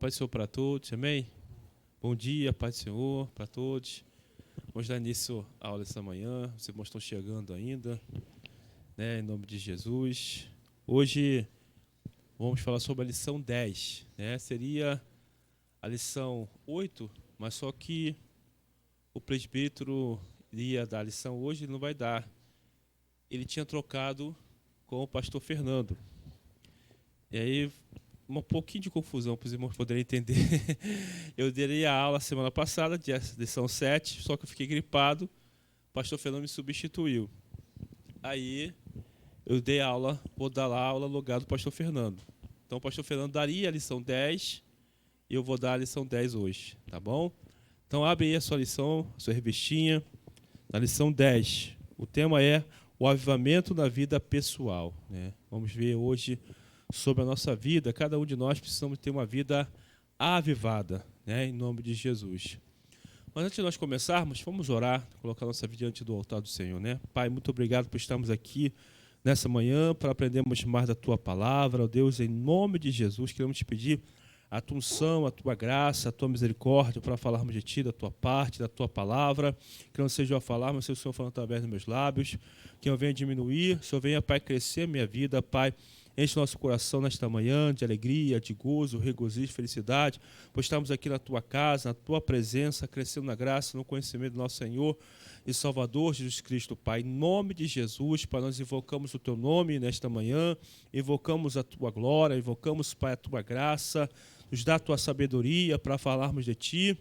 Paz do Senhor para todos, amém? Bom dia, paz do Senhor para todos. Vamos dar início à aula dessa manhã, os irmãos estão chegando ainda, né? Em nome de Jesus. Hoje vamos falar sobre a lição 10, né? Seria a lição 8, mas só que o presbítero ia dar a lição hoje, ele não vai dar. Ele tinha trocado com o pastor Fernando. E aí, um pouquinho de confusão para os irmãos poderem entender. Eu dei a aula semana passada, de lição 7, só que eu fiquei gripado, o pastor Fernando me substituiu. Aí eu dei a aula, vou dar lá a aula no lugar do pastor Fernando. Então o pastor Fernando daria a lição 10 e eu vou dar a lição 10 hoje, tá bom? Então abre aí a sua lição, a sua revistinha, na lição 10. O tema é o avivamento na vida pessoal, né? Vamos ver hoje sobre a nossa vida. Cada um de nós precisamos ter uma vida avivada, né, em nome de Jesus. Mas antes de nós começarmos, vamos orar, colocar a nossa vida diante do altar do Senhor, né? Pai, muito obrigado por estarmos aqui nessa manhã para aprendermos mais da Tua palavra. Ó Deus, em nome de Jesus, queremos te pedir a Tua unção, a Tua graça, a Tua misericórdia para falarmos de Ti, da Tua parte, da Tua palavra. Que não seja eu a falar, mas seja o Senhor falando através dos meus lábios. Que eu venha diminuir, que o Senhor venha, Pai, crescer a minha vida, Pai. Enche nosso coração nesta manhã de alegria, de gozo, regozijo, felicidade, pois estamos aqui na Tua casa, na Tua presença, crescendo na graça, no conhecimento do nosso Senhor e Salvador Jesus Cristo, Pai. Em nome de Jesus, Pai, nós invocamos o Teu nome nesta manhã, invocamos a Tua glória, invocamos, Pai, a Tua graça, nos dá a Tua sabedoria para falarmos de Ti.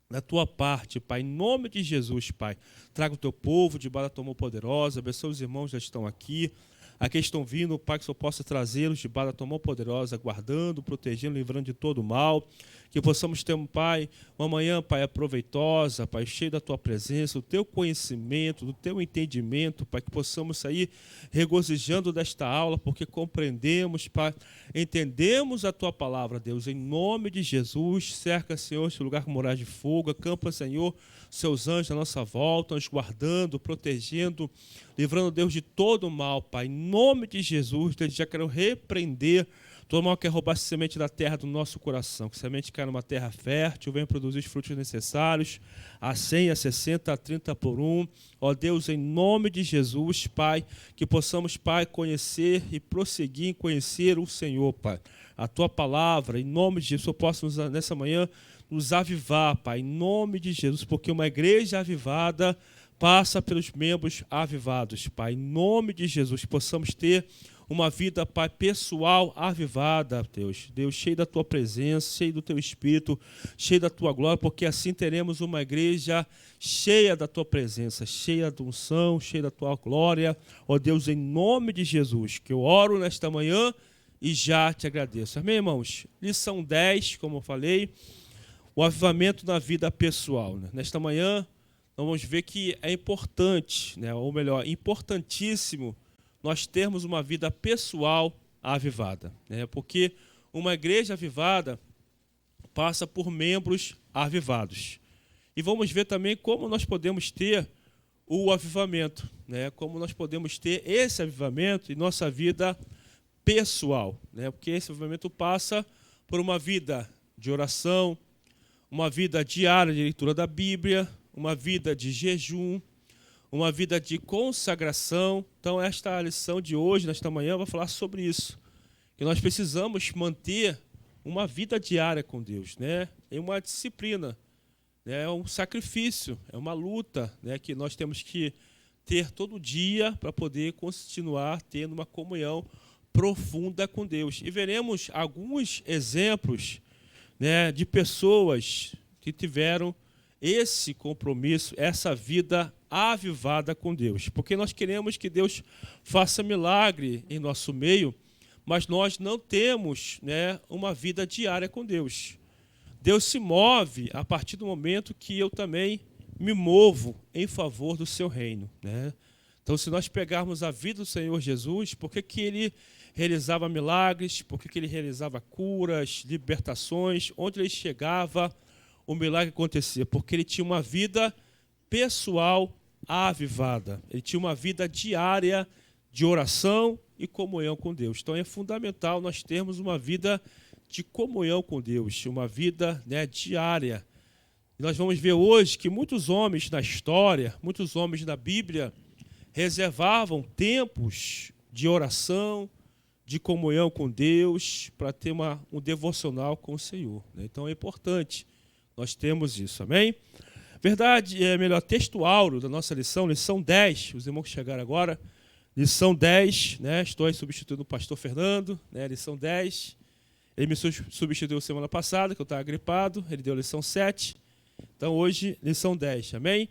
Da Tua parte, Pai, em nome de Jesus, Pai, traga o Teu povo debaixo da Tua mão poderosa, abençoe os irmãos que já estão aqui. Aqui estão vindo, Pai, que o Senhor possa trazê-los debaixo da Tua mão poderosa, guardando, protegendo, livrando de todo mal. Que possamos ter, Pai, uma manhã, Pai, proveitosa, Pai, cheia da Tua presença, do Teu conhecimento, do Teu entendimento, Pai, que possamos sair regozijando desta aula, porque compreendemos, Pai, entendemos a Tua palavra, Deus, em nome de Jesus. Cerca, Senhor, este lugar com morar de fogo, acampa, Senhor, seus anjos à nossa volta, nos guardando, protegendo, livrando, Deus, de todo o mal, Pai. Em nome de Jesus, Deus, já quero repreender todo mal que quer roubar a semente da terra do nosso coração. Que a semente caia numa terra fértil, venha produzir os frutos necessários, a 100, a 60, a 30 por 1. Ó Deus, em nome de Jesus, Pai, que possamos, Pai, conhecer e prosseguir em conhecer o Senhor, Pai. A Tua palavra, em nome de Jesus, eu posso nessa manhã nos avivar, Pai, em nome de Jesus, porque uma igreja avivada passa pelos membros avivados, Pai, em nome de Jesus, que possamos ter uma vida, Pai, pessoal avivada, Deus, cheio da Tua presença, cheio do Teu Espírito, cheio da Tua glória, porque assim teremos uma igreja cheia da Tua presença, cheia da unção, cheia da Tua glória, ó Deus, em nome de Jesus, que eu oro nesta manhã e já te agradeço. Amém, irmãos? Lição 10, como eu falei, o avivamento na vida pessoal, né? Nesta manhã, nós vamos ver que é importante, né? Ou melhor, importantíssimo nós termos uma vida pessoal avivada, né? Porque uma igreja avivada passa por membros avivados. E vamos ver também como nós podemos ter o avivamento, né? Como nós podemos ter esse avivamento em nossa vida pessoal, né? Porque esse avivamento passa por uma vida de oração, uma vida diária de leitura da Bíblia, uma vida de jejum, uma vida de consagração. Então, esta lição de hoje, nesta manhã, vai falar sobre isso. Que nós precisamos manter uma vida diária com Deus, né? É uma disciplina, né? É um sacrifício, é uma luta, né? Que nós temos que ter todo dia para poder continuar tendo uma comunhão profunda com Deus. E veremos alguns exemplos, né, de pessoas que tiveram esse compromisso, essa vida avivada com Deus. Porque nós queremos que Deus faça milagre em nosso meio, mas nós não temos, né, uma vida diária com Deus. Deus se move a partir do momento que eu também me movo em favor do seu reino, né? Então, se nós pegarmos a vida do Senhor Jesus, por que Ele realizava milagres, por que Ele realizava curas, libertações, onde Ele chegava, o milagre acontecia? Porque Ele tinha uma vida pessoal avivada. Ele tinha uma vida diária de oração e comunhão com Deus. Então é fundamental nós termos uma vida de comunhão com Deus, uma vida, né, diária. E nós vamos ver hoje que muitos homens na história, muitos homens na Bíblia, reservavam tempos de oração, de comunhão com Deus, para ter um devocional com o Senhor. Então é importante nós termos isso, amém? Verdade, melhor, texto áureo da nossa lição 10, os irmãos que chegaram agora, lição 10, né? Estou aí substituindo o pastor Fernando, né? Lição 10. Ele me substituiu semana passada, que eu estava gripado, ele deu lição 7. Então hoje, lição 10, amém?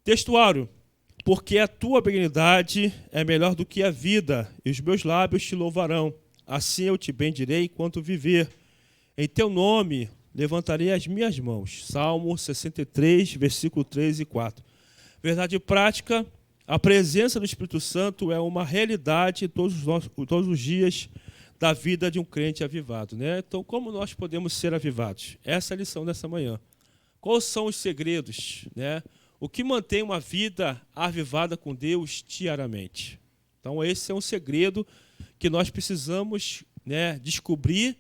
Texto áureo. Porque a tua benignidade é melhor do que a vida, e os meus lábios te louvarão. Assim eu te bendirei enquanto viver. Em teu nome levantarei as minhas mãos. Salmo 63, versículo 3 e 4. Verdade prática, a presença do Espírito Santo é uma realidade todos os dias da vida de um crente avivado, né? Então, como nós podemos ser avivados? Essa é a lição dessa manhã. Quais são os segredos, né? O que mantém uma vida avivada com Deus diariamente? Então, esse é um segredo que nós precisamos, né, descobrir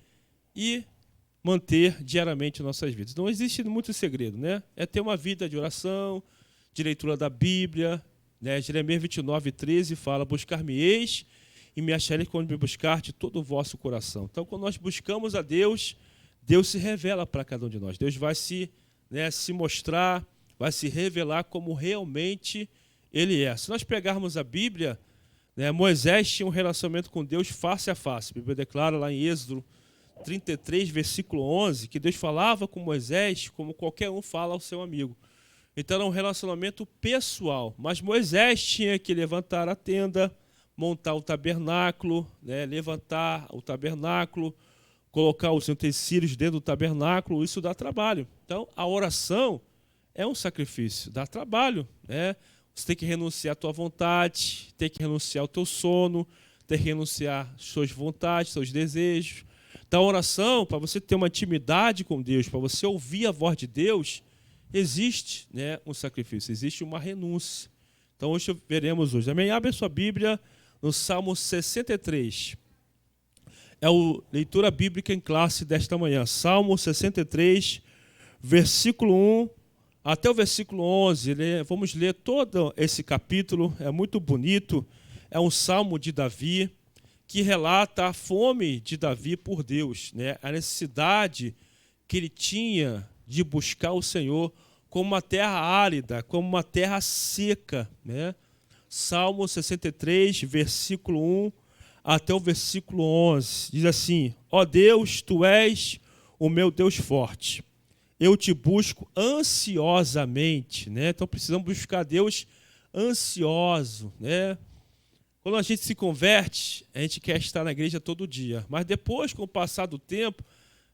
e manter diariamente em nossas vidas. Não existe muito segredo, né? É ter uma vida de oração, de leitura da Bíblia, né? Jeremias 29, 13 fala: buscar-me-eis e me achareis quando me buscar de todo o vosso coração. Então, quando nós buscamos a Deus, Deus se revela para cada um de nós. Deus vai se mostrar, vai se revelar como realmente Ele é. Se nós pegarmos a Bíblia, né, Moisés tinha um relacionamento com Deus face a face. A Bíblia declara lá em Êxodo 33, versículo 11, que Deus falava com Moisés como qualquer um fala ao seu amigo. Então era um relacionamento pessoal. Mas Moisés tinha que levantar a tenda, montar o tabernáculo, né, levantar o tabernáculo, colocar os utensílios dentro do tabernáculo. Isso dá trabalho. Então a oração é um sacrifício, dá trabalho, né? Você tem que renunciar à tua vontade, tem que renunciar ao teu sono, tem que renunciar às suas vontades, seus desejos. Então, a oração, para você ter uma intimidade com Deus, para você ouvir a voz de Deus, existe, né, um sacrifício, existe uma renúncia. Então, hoje veremos hoje. Amém? Abre a sua Bíblia no Salmo 63. É a leitura bíblica em classe desta manhã. Salmo 63, versículo 1 até o versículo 11. Vamos ler todo esse capítulo, é muito bonito. É um salmo de Davi, que relata a fome de Davi por Deus, né? A necessidade que ele tinha de buscar o Senhor como uma terra árida, como uma terra seca, né? Salmo 63, versículo 1 até o versículo 11, diz assim: ó Deus, tu és o meu Deus forte, eu te busco ansiosamente, né? Então precisamos buscar Deus ansioso, né? Quando a gente se converte, a gente quer estar na igreja todo dia. Mas depois, com o passar do tempo,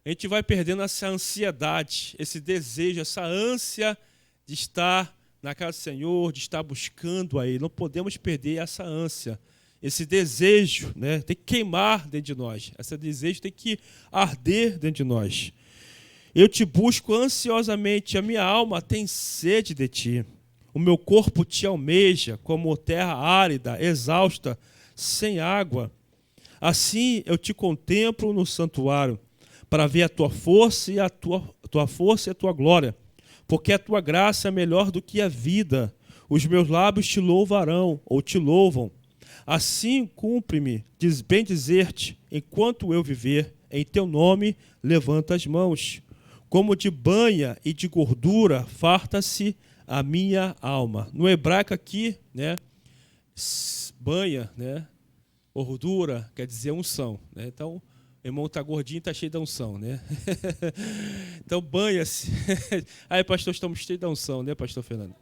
a gente vai perdendo essa ansiedade, esse desejo, essa ânsia de estar na casa do Senhor, de estar buscando a Ele. Não podemos perder essa ânsia, esse desejo, né? Tem que queimar dentro de nós. Esse desejo tem que arder dentro de nós. Eu te busco ansiosamente, a minha alma tem sede de ti. O meu corpo te almeja como terra árida, exausta, sem água. Assim eu te contemplo no santuário, para ver a tua força e a tua força e a tua glória. Porque a tua graça é melhor do que a vida. Os meus lábios te louvarão, ou te louvam. Assim cumpre-me bem dizer-te, enquanto eu viver, em teu nome levanta as mãos. Como de banha e de gordura farta-se a minha alma. No hebraico aqui, né, banha, né, gordura, quer dizer unção, né? Então, o irmão está gordinho, está cheio da unção, né? Então, banha-se. Aí, pastor, estamos cheios da unção, né, pastor Fernando?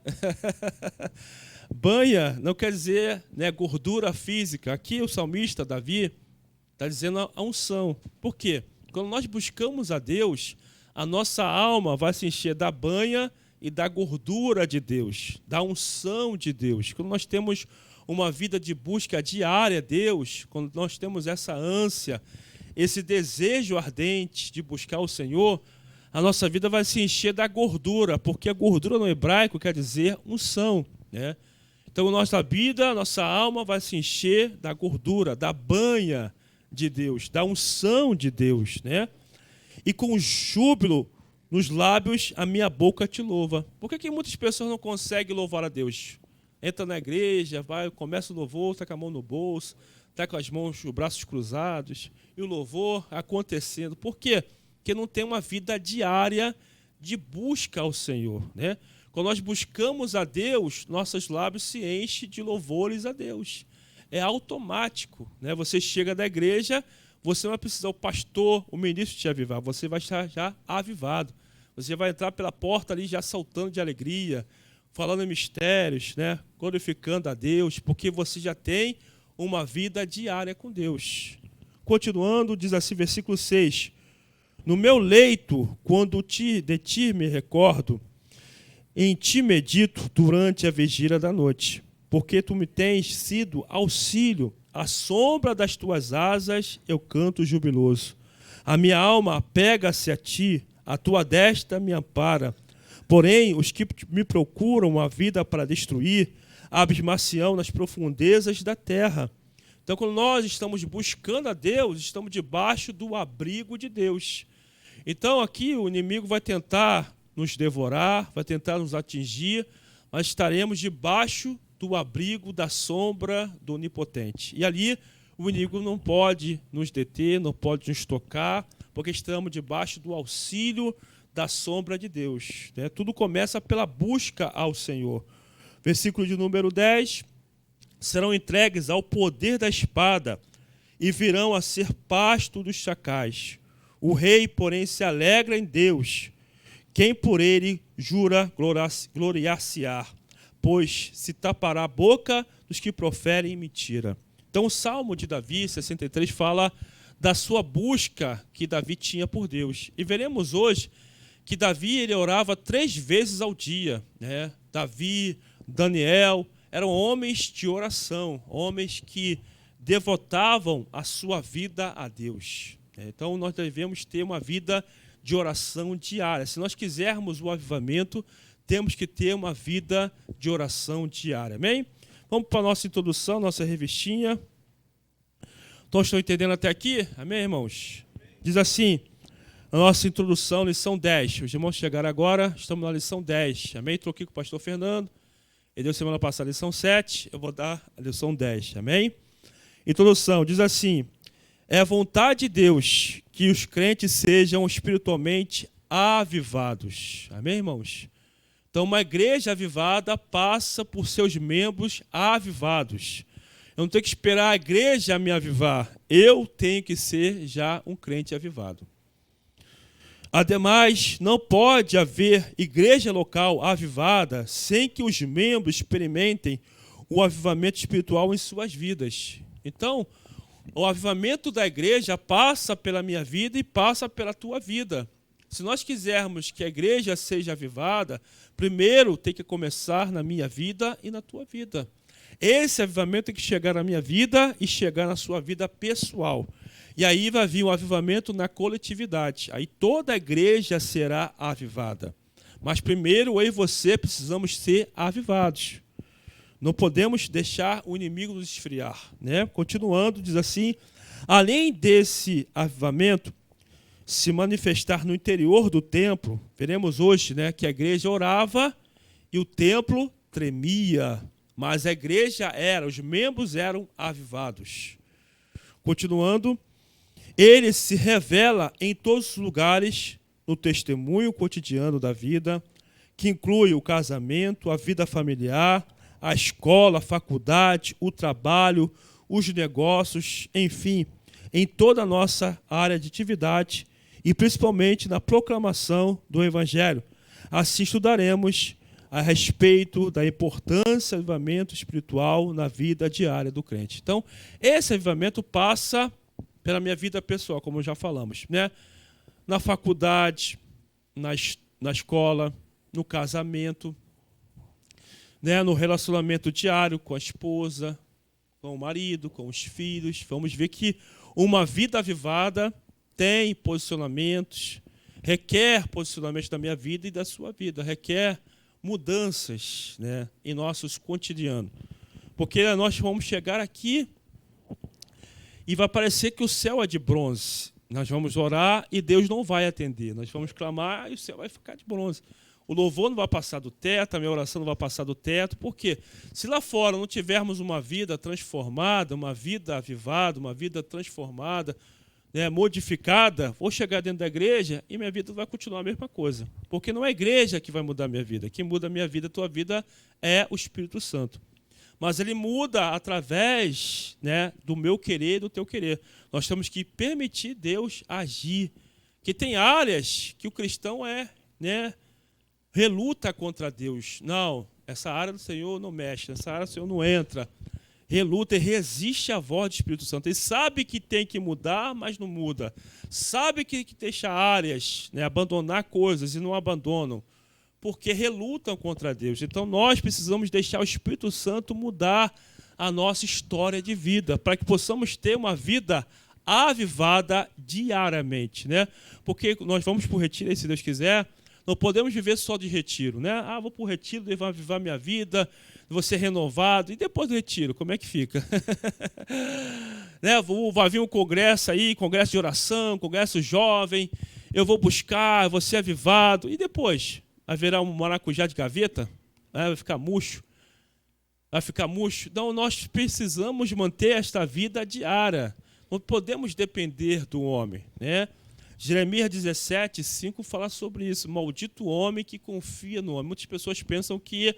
Banha não quer dizer, né, gordura física. Aqui o salmista, Davi, está dizendo a unção. Por quê? Quando nós buscamos a Deus, a nossa alma vai se encher da banha e da gordura de Deus, da unção de Deus. Quando nós temos uma vida de busca diária a Deus, quando nós temos essa ânsia, esse desejo ardente de buscar o Senhor, a nossa vida vai se encher da gordura, porque a gordura no hebraico quer dizer unção, né? Então, a nossa vida, a nossa alma vai se encher da gordura, da banha, de Deus, da unção de Deus, né? E com júbilo nos lábios a minha boca te louva. Por que muitas pessoas não conseguem louvar a Deus? Entra na igreja, vai, começa o louvor, está com a mão no bolso, está com as mãos, os braços cruzados, e o louvor acontecendo. Por quê? Porque não tem uma vida diária de busca ao Senhor, né? Quando nós buscamos a Deus, nossos lábios se enchem de louvores a Deus. É automático, né? Você chega da igreja, você não vai precisar o pastor, o ministro te avivar, você vai estar já avivado. Você vai entrar pela porta ali já saltando de alegria, falando em mistérios, né? Glorificando a Deus, porque você já tem uma vida diária com Deus. Continuando, diz assim, versículo 6. No meu leito, quando de ti me recordo, em ti medito durante a vigília da noite, porque tu me tens sido auxílio, à sombra das tuas asas eu canto jubiloso. A minha alma apega-se a ti, a tua destra me ampara. Porém, os que me procuram a vida para destruir, abismar-se-ão nas profundezas da terra. Então, quando nós estamos buscando a Deus, estamos debaixo do abrigo de Deus. Então, aqui o inimigo vai tentar nos devorar, vai tentar nos atingir, mas estaremos debaixo do abrigo da sombra do Onipotente. E ali o inimigo não pode nos deter, não pode nos tocar, porque estamos debaixo do auxílio da sombra de Deus, né? Tudo começa pela busca ao Senhor. Versículo de número 10. Serão entregues ao poder da espada e virão a ser pasto dos chacais. O rei, porém, se alegra em Deus. Quem por ele jura gloriar-se-á, pois se tapará a boca dos que proferem mentira. Então o Salmo de Davi, 63, fala da sua busca que Davi tinha por Deus. E veremos hoje que Davi ele orava 3 vezes ao dia, né? Davi, Daniel, eram homens de oração, homens que devotavam a sua vida a Deus. Então nós devemos ter uma vida de oração diária. Se nós quisermos o avivamento, temos que ter uma vida de oração diária. Amém? Vamos para a nossa introdução, nossa revistinha. Todos estão entendendo até aqui? Amém, irmãos? Diz assim, a nossa introdução, lição 10. Os irmãos chegaram agora, estamos na lição 10. Amém? Estou aqui com o pastor Fernando. Ele deu semana passada a lição 7, eu vou dar a lição 10. Amém? Introdução, diz assim, é a vontade de Deus que os crentes sejam espiritualmente avivados. Amém, irmãos? Então, uma igreja avivada passa por seus membros avivados. Eu não tenho que esperar a igreja me avivar. Eu tenho que ser já um crente avivado. Ademais, não pode haver igreja local avivada sem que os membros experimentem o avivamento espiritual em suas vidas. Então, o avivamento da igreja passa pela minha vida e passa pela tua vida. Se nós quisermos que a igreja seja avivada, primeiro tem que começar na minha vida e na tua vida. Esse avivamento tem que chegar na minha vida e chegar na sua vida pessoal. E aí vai vir um avivamento na coletividade. Aí toda a igreja será avivada. Mas primeiro eu e você precisamos ser avivados. Não podemos deixar o inimigo nos esfriar, né? Continuando, diz assim, além desse avivamento se manifestar no interior do templo, veremos hoje, né, que a igreja orava e o templo tremia, mas a igreja os membros eram avivados. Continuando, ele se revela em todos os lugares no testemunho cotidiano da vida, que inclui o casamento, a vida familiar, a escola, a faculdade, o trabalho, os negócios, enfim, em toda a nossa área de atividade e principalmente na proclamação do Evangelho. Assim estudaremos a respeito da importância do avivamento espiritual na vida diária do crente. Então, esse avivamento passa pela minha vida pessoal, como já falamos, né? Na faculdade, na escola, no casamento, né, no relacionamento diário com a esposa, com o marido, com os filhos. Vamos ver que uma vida avivada tem posicionamentos, requer posicionamentos da minha vida e da sua vida, requer mudanças, né, em nossos cotidianos. Porque nós vamos chegar aqui e vai parecer que o céu é de bronze. Nós vamos orar e Deus não vai atender. Nós vamos clamar e o céu vai ficar de bronze. O louvor não vai passar do teto, a minha oração não vai passar do teto. Por quê? Se lá fora não tivermos uma vida transformada, uma vida avivada, uma vida transformada, né, modificada, vou chegar dentro da igreja e minha vida vai continuar a mesma coisa. Porque não é a igreja que vai mudar a minha vida. Quem muda a minha vida, a tua vida, é o Espírito Santo. Mas ele muda através, né, do meu querer e do teu querer. Nós temos que permitir Deus agir. Que tem áreas que o cristão reluta contra Deus. Não, essa área do Senhor não mexe, essa área do Senhor não entra. Reluta e resiste à voz do Espírito Santo. Ele sabe que tem que mudar, mas não muda. Sabe que tem que deixar áreas, né, abandonar coisas e não abandonam. Porque relutam contra Deus. Então nós precisamos deixar o Espírito Santo mudar a nossa história de vida, para que possamos ter uma vida avivada diariamente, né? Porque nós vamos para o retiro aí, se Deus quiser, não podemos viver só de retiro, né? Ah, vou para o retiro, vou avivar minha vida, vou ser renovado. E depois do retiro, como é que fica? Né? Vai vir um congresso aí, congresso de oração, congresso jovem, eu vou buscar, vou ser avivado. E depois? Haverá um maracujá de gaveta? Vai ficar murcho? Vai ficar murcho? Então, nós precisamos manter esta vida diária. Não podemos depender do homem, né? Jeremias 17:5 fala sobre isso. Maldito o homem que confia no homem. Muitas pessoas pensam que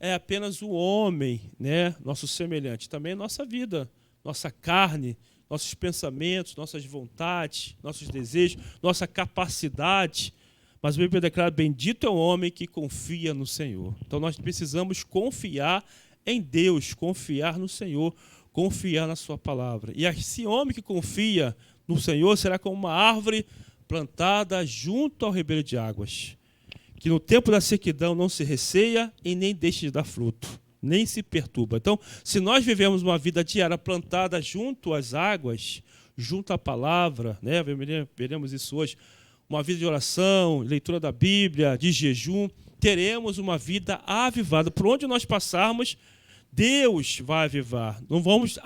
é apenas o homem, né, nosso semelhante. Também é nossa vida, nossa carne, nossos pensamentos, nossas vontades, nossos desejos, nossa capacidade. Mas a Bíblia declara: bendito é o homem que confia no Senhor. Então nós precisamos confiar em Deus, confiar no Senhor, confiar na sua palavra. E esse homem que confia no Senhor será como uma árvore plantada junto ao ribeiro de águas, que no tempo da sequidão não se receia e nem deixa de dar fruto, nem se perturba. Então, se nós vivemos uma vida diária plantada junto às águas, junto à palavra, né, veremos isso hoje, uma vida de oração, leitura da Bíblia, de jejum, teremos uma vida avivada. Por onde nós passarmos, Deus vai avivar. Não vamos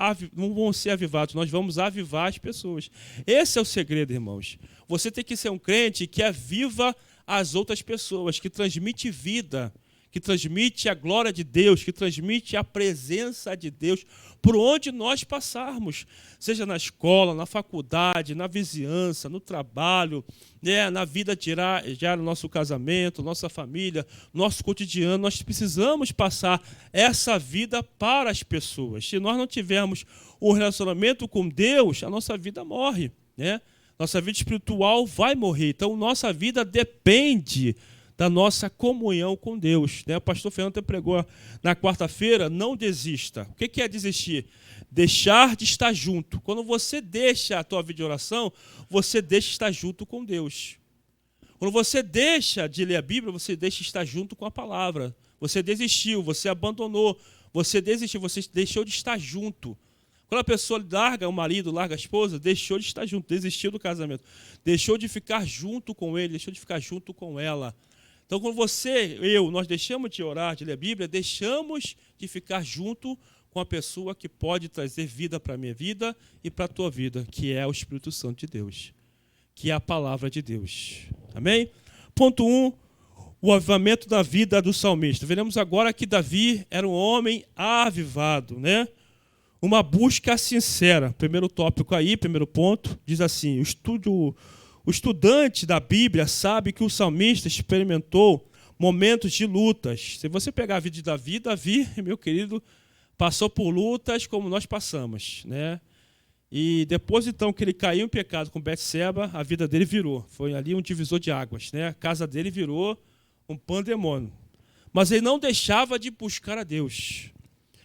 ser avivados, nós vamos avivar as pessoas. Esse é o segredo, irmãos. Você tem que ser um crente que aviva as outras pessoas, que transmite vida, que transmite a glória de Deus, que transmite a presença de Deus por onde nós passarmos, seja na escola, na faculdade, na vizinhança, no trabalho, né, na vida diária, no nosso casamento, nossa família, nosso cotidiano. Nós precisamos passar essa vida para as pessoas. Se nós não tivermos um relacionamento com Deus, a nossa vida morre, né? Nossa vida espiritual vai morrer. Então, nossa vida depende da nossa comunhão com Deus, né? O pastor Fernando até pregou na quarta-feira: não desista. O que é desistir? Deixar de estar junto. Quando você deixa a tua vida de oração, você deixa de estar junto com Deus. Quando você deixa de ler a Bíblia, você deixa de estar junto com a palavra. Você desistiu, você abandonou, você desistiu, você deixou de estar junto. Quando a pessoa larga o marido, larga a esposa, deixou de estar junto, desistiu do casamento, deixou de ficar junto com ele, deixou de ficar junto com ela. Então, quando nós deixamos de orar, de ler a Bíblia, deixamos de ficar junto com a pessoa que pode trazer vida para a minha vida e para a tua vida, que é o Espírito Santo de Deus, que é a palavra de Deus. Amém? Ponto 1, o avivamento da vida do salmista. Veremos agora que Davi era um homem avivado, né? Uma busca sincera. Primeiro tópico aí, primeiro ponto, diz assim: o estudante da Bíblia sabe que o salmista experimentou momentos de lutas. Se você pegar a vida de Davi, meu querido, passou por lutas como nós passamos, né? E depois, então, que ele caiu em pecado com Betseba, a vida dele virou. Foi ali um divisor de águas, né? A casa dele virou um pandemônio. Mas ele não deixava de buscar a Deus.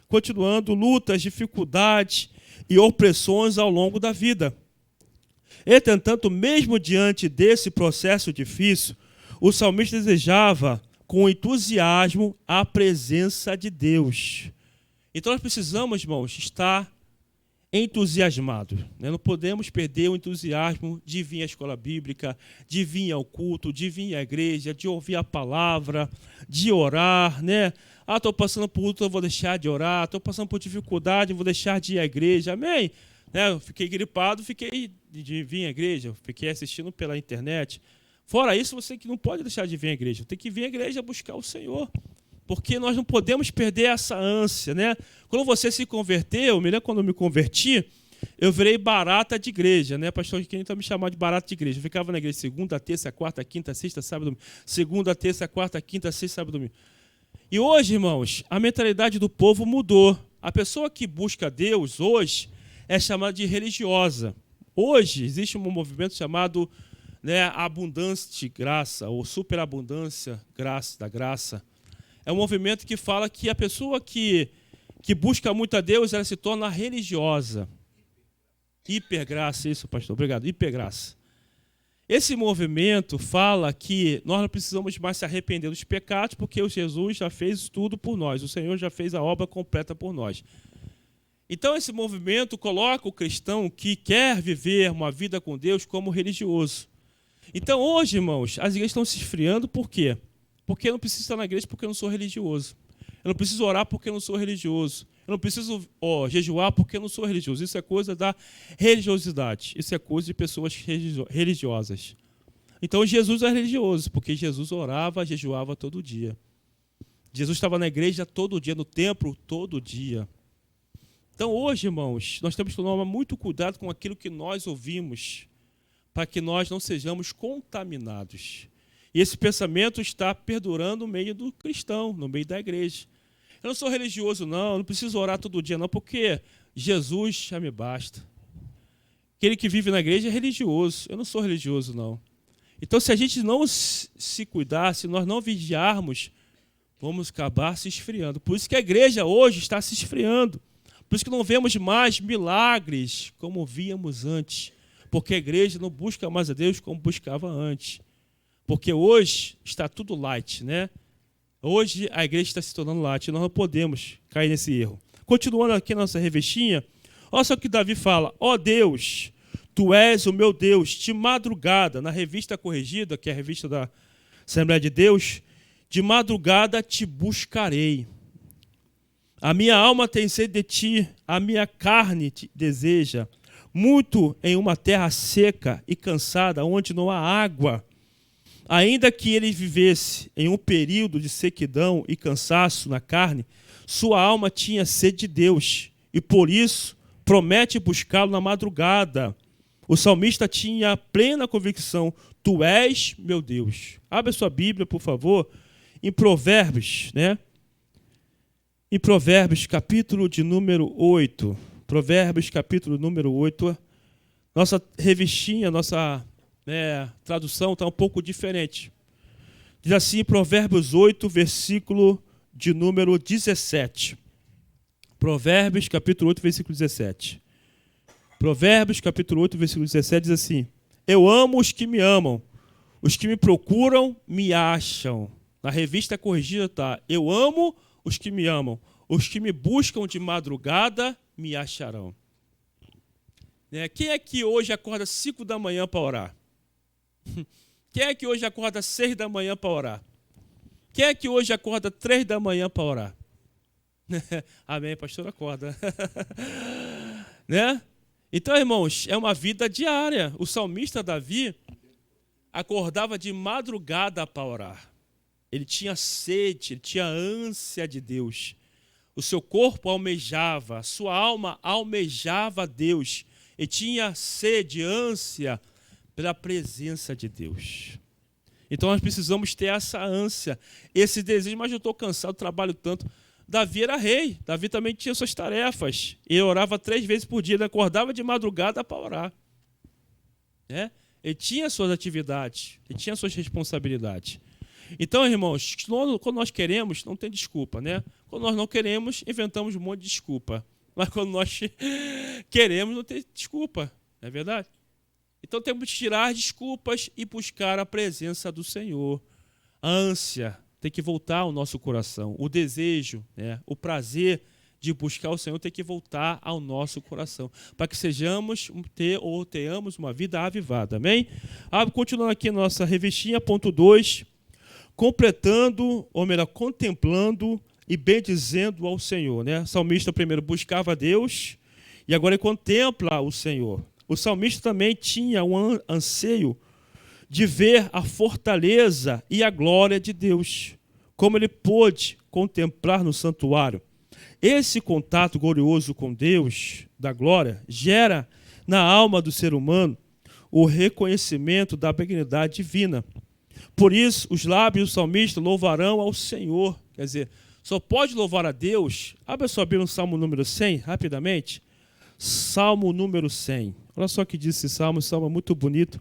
Continuando, lutas, dificuldades e opressões ao longo da vida. Entretanto, mesmo diante desse processo difícil, o salmista desejava com entusiasmo a presença de Deus. Então nós precisamos, irmãos, estar entusiasmados, né? Não podemos perder o entusiasmo de vir à escola bíblica, de vir ao culto, de vir à igreja, de ouvir a palavra, de orar, né? Ah, estou passando por luta, eu vou deixar de orar. Estou passando por dificuldade, eu vou deixar de ir à igreja. Amém? né? Eu fiquei gripado, fiquei de vir à igreja, fiquei assistindo pela internet. Fora isso, você que não pode deixar de vir à igreja, tem que vir à igreja buscar o Senhor, porque nós não podemos perder essa ânsia, né? Quando você se converteu, eu me lembro quando eu me converti, eu virei barata de igreja, né? Pastor Kenny então me chamava de barata de igreja. Eu ficava na igreja segunda, terça, quarta, quinta, sexta, sábado, domingo. Segunda, terça, quarta, quinta, sexta, sábado, domingo. E hoje, irmãos, a mentalidade do povo mudou. A pessoa que busca Deus hoje é chamada de religiosa. Hoje existe um movimento chamado, né, abundância de graça, ou superabundância da graça. É um movimento que fala que a pessoa que busca muito a Deus, ela se torna religiosa. Hipergraça, isso, pastor, obrigado, hipergraça. Esse movimento fala que nós não precisamos mais se arrepender dos pecados, porque o Jesus já fez tudo por nós, o Senhor já fez a obra completa por nós. Então esse movimento coloca o cristão que quer viver uma vida com Deus como religioso. Então hoje, irmãos, as igrejas estão se esfriando, por quê? Porque eu não preciso estar na igreja porque eu não sou religioso. Eu não preciso orar porque eu não sou religioso. Eu não preciso jejuar porque eu não sou religioso. Isso é coisa da religiosidade. Isso é coisa de pessoas religiosas. Então Jesus é religioso, porque Jesus orava, jejuava todo dia. Jesus estava na igreja todo dia, no templo todo dia. Então hoje, irmãos, nós temos que tomar muito cuidado com aquilo que nós ouvimos, para que nós não sejamos contaminados. E esse pensamento está perdurando no meio do cristão, no meio da igreja. Eu não sou religioso, não preciso orar todo dia, não, porque Jesus já me basta. Aquele que vive na igreja é religioso, eu não sou religioso, não. Então, se a gente não se cuidar, se nós não vigiarmos, vamos acabar se esfriando. Por isso que a igreja hoje está se esfriando. Por isso que não vemos mais milagres como víamos antes. Porque a igreja não busca mais a Deus como buscava antes. Porque hoje está tudo light, né? Hoje a igreja está se tornando light, nós não podemos cair nesse erro. Continuando aqui a nossa revestinha, olha só o que Davi fala: ó Deus, tu és o meu Deus, de madrugada, na revista corrigida, que é a revista da Assembleia de Deus, de madrugada te buscarei. A minha alma tem sede de ti, a minha carne te deseja, muito em uma terra seca e cansada, onde não há água. Ainda que ele vivesse em um período de sequidão e cansaço na carne, sua alma tinha sede de Deus, e por isso promete buscá-lo na madrugada. O salmista tinha plena convicção: tu és meu Deus. Abra sua Bíblia, por favor, em Provérbios, né? Em Provérbios, capítulo de número 8. Provérbios, capítulo número 8. Nossa revistinha, nossa tradução está um pouco diferente. Diz assim, Provérbios 8, versículo de número 17. Provérbios, capítulo 8, versículo 17. Provérbios, capítulo 8, versículo 17, diz assim: eu amo os que me amam, os que me procuram me acham. Na revista corrigida está: eu amo os que me amam, os que me buscam de madrugada me acharão. Quem é que hoje acorda 5 da manhã para orar? Quem é que hoje acorda 6 da manhã para orar? Quem é que hoje acorda 3 da manhã para orar? Amém, pastor, acorda. Né? Então, irmãos, é uma vida diária. O salmista Davi acordava de madrugada para orar. Ele tinha sede, ele tinha ânsia de Deus. O seu corpo almejava, a sua alma almejava Deus. Ele tinha sede, ânsia pela presença de Deus. Então nós precisamos ter essa ânsia, esse desejo. Mas eu estou cansado, trabalho tanto. Davi era rei, Davi também tinha suas tarefas. Ele orava 3 vezes por dia, ele acordava de madrugada para orar. Ele tinha suas atividades, ele tinha suas responsabilidades. Então, irmãos, quando nós queremos, não tem desculpa, né? Quando nós não queremos, inventamos um monte de desculpa. Mas quando nós queremos, não tem desculpa, não é verdade? Então temos que tirar desculpas e buscar a presença do Senhor. A ânsia tem que voltar ao nosso coração. O desejo, o prazer de buscar o Senhor tem que voltar ao nosso coração, para que tenhamos uma vida avivada. Amém? Continuando aqui a nossa revistinha, ponto 2. Completando, ou melhor, contemplando e bendizendo ao Senhor. O salmista primeiro buscava a Deus, E agora ele contempla o Senhor. O salmista também tinha um anseio de ver a fortaleza e a glória de Deus, como ele pôde contemplar no santuário. Esse contato glorioso com Deus, da glória, gera na alma do ser humano o reconhecimento da benignidade divina. Por isso, os lábios do salmista louvarão ao Senhor. Quer dizer, só pode louvar a Deus. Abre a sua Bíblia no Salmo número 100, rapidamente. Salmo número 100. Olha só o que diz esse salmo é muito bonito.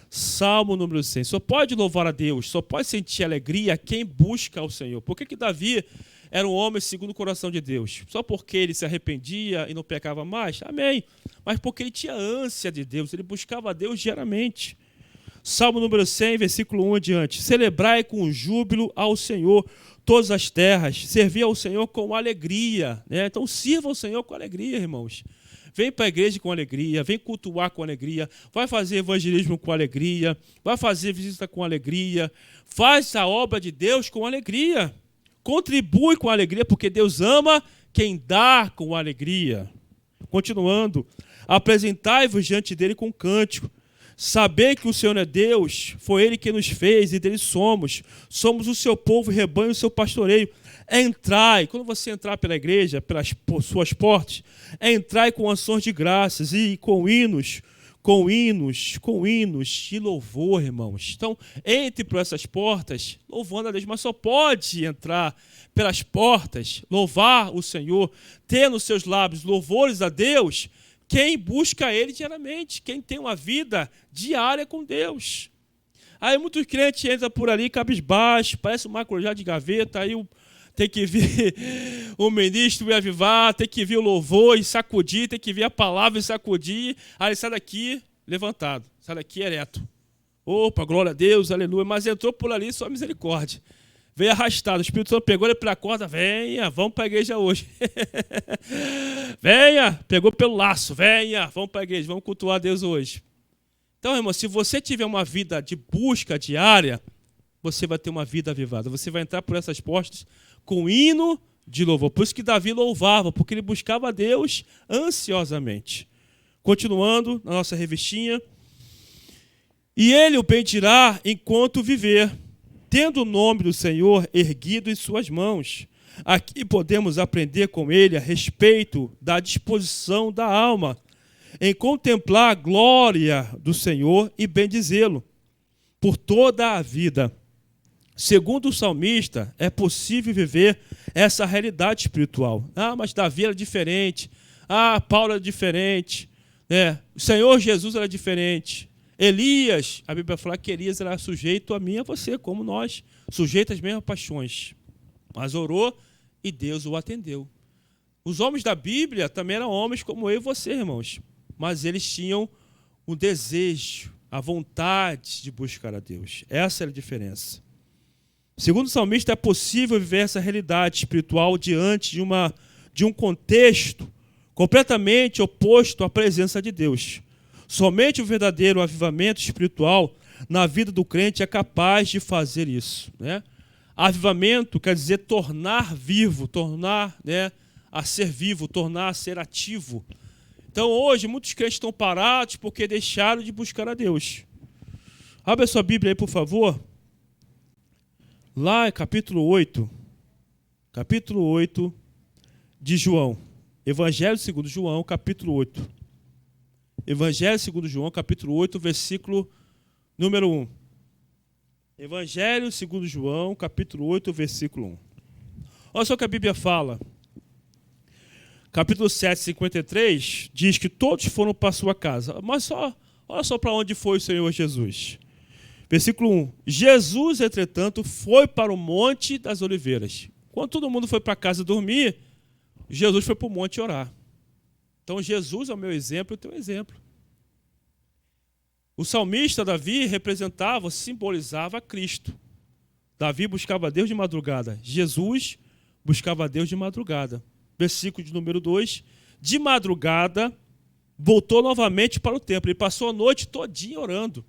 Salmo número 100. Só pode louvar a Deus, só pode sentir alegria quem busca ao Senhor. Por que Davi era um homem segundo o coração de Deus? Só porque ele se arrependia e não pecava mais? Amém. Mas porque ele tinha ânsia de Deus, ele buscava a Deus diariamente. Salmo número 100, versículo 1 adiante. Celebrai com júbilo ao Senhor todas as terras, servir ao Senhor com alegria. Né? Então sirva ao Senhor com alegria, irmãos. Vem para a igreja com alegria, vem cultuar com alegria, vai fazer evangelismo com alegria, vai fazer visita com alegria, faz a obra de Deus com alegria. Contribui com alegria, porque Deus ama quem dá com alegria. Continuando, apresentai-vos diante dele com cântico. Saber que o Senhor é Deus, foi Ele que nos fez e dele somos. Somos o seu povo, rebanho, o seu pastoreio. Entrai, quando você entrar pela igreja, pelas suas portas, entrai com ações de graças e com hinos de louvor, irmãos. Então, entre por essas portas, louvando a Deus, mas só pode entrar pelas portas, louvar o Senhor, ter nos seus lábios louvores a Deus, quem busca Ele diariamente, quem tem uma vida diária com Deus. Aí muitos crentes entram por ali, cabisbaixo, parece um macrojá de gaveta, aí tem que vir o ministro e avivar, tem que vir o louvor e sacudir, tem que vir a palavra e sacudir, aí ele sai daqui levantado, sai daqui ereto. Opa, glória a Deus, aleluia, mas entrou por ali só misericórdia. Veio arrastado, o Espírito Santo pegou ele pela corda, venha, vamos para a igreja hoje. Venha, pegou pelo laço, venha, vamos para a igreja, vamos cultuar a Deus hoje. Então, irmão, se você tiver uma vida de busca diária, você vai ter uma vida avivada. Você vai entrar por essas portas com hino de louvor. Por isso que Davi louvava, porque ele buscava a Deus ansiosamente. Continuando na nossa revistinha. E ele o bendirá enquanto viver, tendo o nome do Senhor erguido em suas mãos. Aqui podemos aprender com ele a respeito da disposição da alma, em contemplar a glória do Senhor e bendizê-lo por toda a vida. Segundo o salmista, é possível viver essa realidade espiritual. Ah, mas Davi era diferente. Ah, Paulo era diferente. O Senhor Jesus era diferente. Elias, a Bíblia fala que Elias era sujeito a mim e a você, como nós, sujeito às mesmas paixões. Mas orou e Deus o atendeu. Os homens da Bíblia também eram homens como eu e você, irmãos. Mas eles tinham o desejo, a vontade de buscar a Deus. Essa era a diferença. Segundo o salmista, é possível viver essa realidade espiritual diante de um contexto completamente oposto à presença de Deus. Somente o verdadeiro avivamento espiritual na vida do crente é capaz de fazer isso. Avivamento quer dizer tornar vivo, tornar a ser vivo, tornar a ser ativo. Então hoje muitos crentes estão parados porque deixaram de buscar a Deus. Abre a sua Bíblia aí, por favor. Lá é capítulo 8 de João. Evangelho segundo João, capítulo 8. Evangelho segundo João, capítulo 8, versículo número 1. Evangelho segundo João, capítulo 8, versículo 1. Olha só o que a Bíblia fala. Capítulo 7, 53, diz que todos foram para a sua casa. Mas olha só para onde foi o Senhor Jesus. Versículo 1. Jesus, entretanto, foi para o Monte das Oliveiras. Quando todo mundo foi para casa dormir, Jesus foi para o monte orar. Então, Jesus é o meu exemplo e o teu exemplo. O salmista Davi representava, simbolizava Cristo. Davi buscava a Deus de madrugada. Jesus buscava a Deus de madrugada. Versículo de número 2. De madrugada, voltou novamente para o templo. Ele passou a noite todinha orando.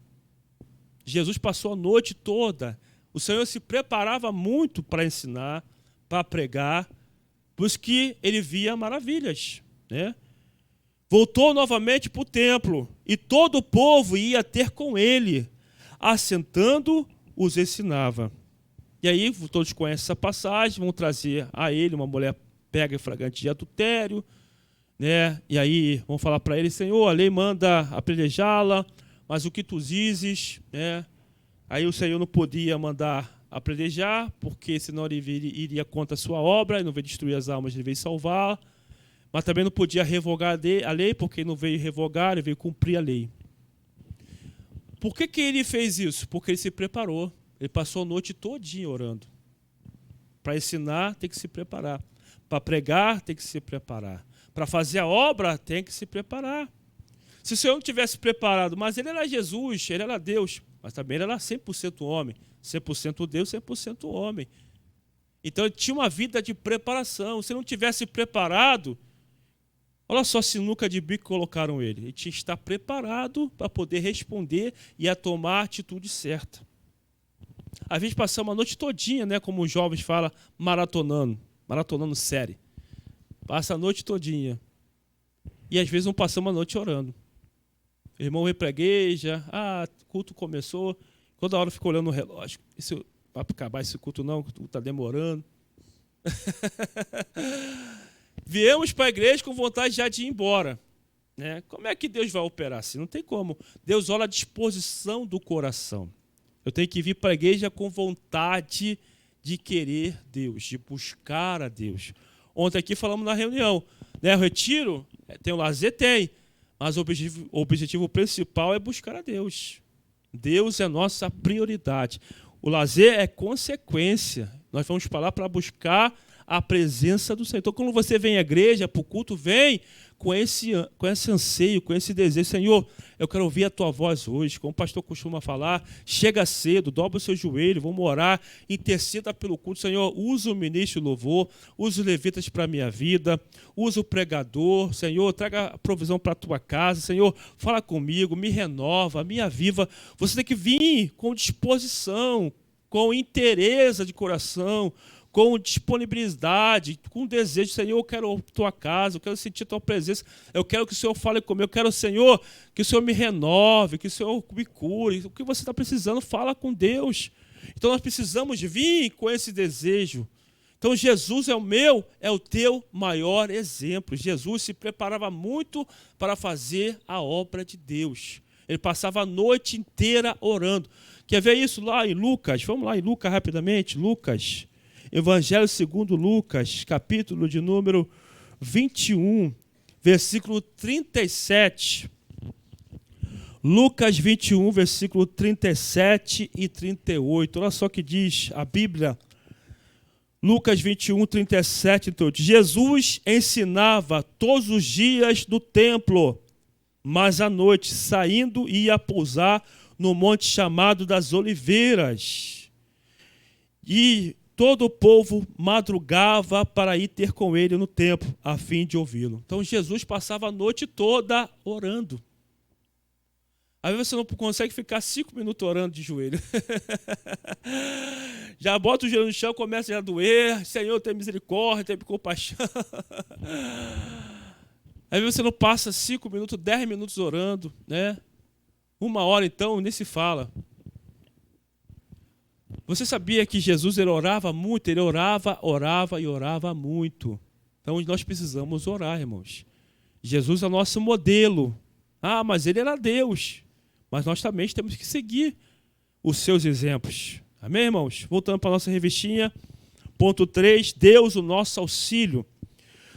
Jesus passou a noite toda. O Senhor se preparava muito para ensinar, para pregar, por isso que ele via maravilhas. voltou novamente para o templo, e todo o povo ia ter com ele, assentando, os ensinava. E aí, todos conhecem essa passagem, vão trazer a ele uma mulher pega em flagrante de adultério, né? E aí vão falar para ele: Senhor, a lei manda apedrejá-la, mas o que tu dizes, né? Aí o Senhor não podia mandar apedrejar, porque senão ele iria contra a sua obra, ele não veio destruir as almas, ele veio salvar, mas também não podia revogar a lei, porque ele não veio revogar, ele veio cumprir a lei. Por que ele fez isso? Porque ele se preparou. Ele passou a noite todinha orando. Para ensinar, tem que se preparar. Para pregar, tem que se preparar. Para fazer a obra, tem que se preparar. Se o Senhor não tivesse preparado, mas ele era Jesus, ele era Deus, mas também ele era 100% homem. 100% Deus, 100% homem. Então ele tinha uma vida de preparação. Se não tivesse preparado, olha só a sinuca de bico que colocaram ele. Ele tinha que estar preparado para poder responder e a tomar a atitude certa. Às vezes passamos a noite todinha, né, como os jovens falam, maratonando série. Passa a noite todinha. E às vezes não passamos a noite orando. O irmão veio para a igreja, o culto começou, toda hora ficou olhando no relógio. Isso, vai acabar esse culto não, o culto está demorando. Viemos para a igreja com vontade já de ir embora. Né? Como é que Deus vai operar assim? Não tem como. Deus olha a disposição do coração. Eu tenho que vir para a igreja com vontade de querer Deus, de buscar a Deus. Ontem aqui falamos na reunião, né? O retiro, tem o lazer? Tem. Mas o objetivo principal é buscar a Deus. Deus é a nossa prioridade. O lazer é consequência. Nós vamos para lá para buscar a presença do Senhor. Então, quando você vem à igreja, para o culto, vem com esse anseio, com esse desejo. Senhor, eu quero ouvir a tua voz hoje. Como o pastor costuma falar, chega cedo, dobra o seu joelho, vamos orar, interceda pelo culto. Senhor, usa o ministro de louvor, usa os levitas para a minha vida, usa o pregador. Senhor, traga provisão para a tua casa. Senhor, fala comigo, me renova, me aviva. Você tem que vir com disposição, com interesse de coração, com disponibilidade, com desejo. Senhor, eu quero a tua casa, eu quero sentir a tua presença, eu quero que o Senhor fale comigo, eu quero, Senhor, que o Senhor me renove, que o Senhor me cure. O que você está precisando, fala com Deus. Então nós precisamos vir com esse desejo. Então Jesus é o teu maior exemplo. Jesus se preparava muito para fazer a obra de Deus. Ele passava a noite inteira orando. Quer ver isso lá em Lucas? Vamos lá em Lucas rapidamente. Lucas, Evangelho segundo Lucas, capítulo de número 21, versículo 37. Lucas 21, versículo 37 e 38. Olha só o que diz a Bíblia. Lucas 21, 37 e 38. Jesus ensinava todos os dias no templo, mas à noite, saindo, ia pousar no monte chamado das Oliveiras. E todo o povo madrugava para ir ter com ele no templo, a fim de ouvi-lo. Então Jesus passava a noite toda orando. Às vezes você não consegue ficar 5 minutos orando de joelho. Já bota o joelho no chão, começa a doer. Senhor, tem misericórdia, tem compaixão. Às vezes você não passa 5 minutos, 10 minutos orando, né? 1 hora então, nem se fala. Você sabia que Jesus ele orava muito? Ele orava e orava muito. Então nós precisamos orar, irmãos. Jesus é o nosso modelo. Mas ele era Deus. Mas nós também temos que seguir os seus exemplos. Amém, irmãos? Voltando para a nossa revistinha. Ponto 3, Deus, o nosso auxílio.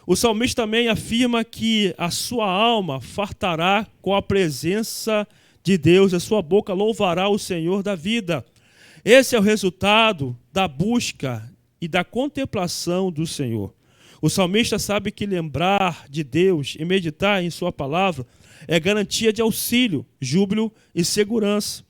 O salmista também afirma que a sua alma fartará com a presença de Deus. A sua boca louvará o Senhor da vida. Esse é o resultado da busca e da contemplação do Senhor. O salmista sabe que lembrar de Deus e meditar em sua palavra é garantia de auxílio, júbilo e segurança.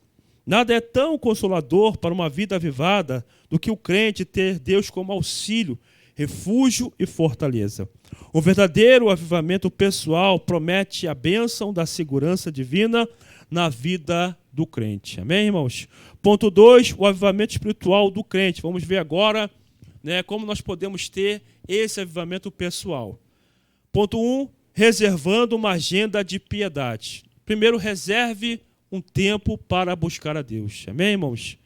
Nada é tão consolador para uma vida avivada do que o crente ter Deus como auxílio, refúgio e fortaleza. Um verdadeiro avivamento pessoal promete a bênção da segurança divina na vida do crente. Amém, irmãos? Ponto 2, o avivamento espiritual do crente. Vamos ver agora, né, como nós podemos ter esse avivamento pessoal. Ponto 1, reservando uma agenda de piedade. Primeiro, reserve um tempo para buscar a Deus. Amém, irmãos?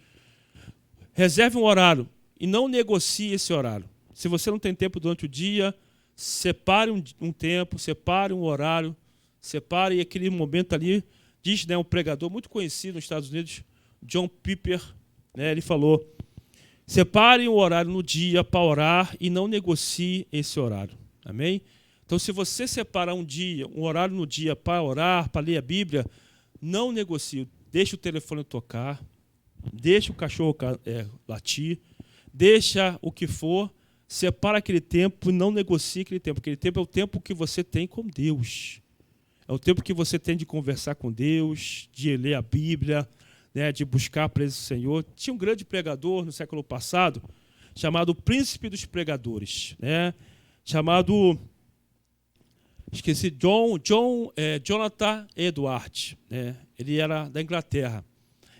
Reserve um horário e não negocie esse horário. Se você não tem tempo durante o dia, separe um tempo, separe um horário, separe aquele momento ali. Diz, né, um pregador muito conhecido nos Estados Unidos, John Piper, né, ele falou: separe um horário no dia para orar e não negocie esse horário. Amém? Então, se você separar um horário no dia para orar, para ler a Bíblia, não negocie. Deixa o telefone tocar, deixa o cachorro latir, deixa o que for, separa aquele tempo e não negocie aquele tempo. Aquele tempo é o tempo que você tem com Deus. É o tempo que você tem de conversar com Deus, de ler a Bíblia, né, de buscar a presença do Senhor. Tinha um grande pregador no século passado, chamado Príncipe dos Pregadores, né, chamado, esqueci, Jonathan Edwards, né, ele era da Inglaterra.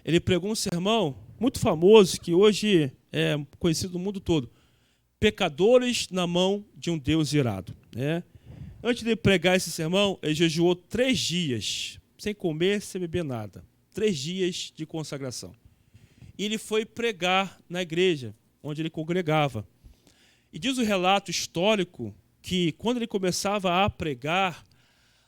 Ele pregou um sermão muito famoso, que hoje é conhecido no mundo todo: Pecadores na mão de um Deus irado, né? Antes de pregar esse sermão, ele jejuou 3 dias, sem comer, sem beber nada. 3 dias de consagração. E ele foi pregar na igreja, onde ele congregava. E diz o relato histórico que, quando ele começava a pregar,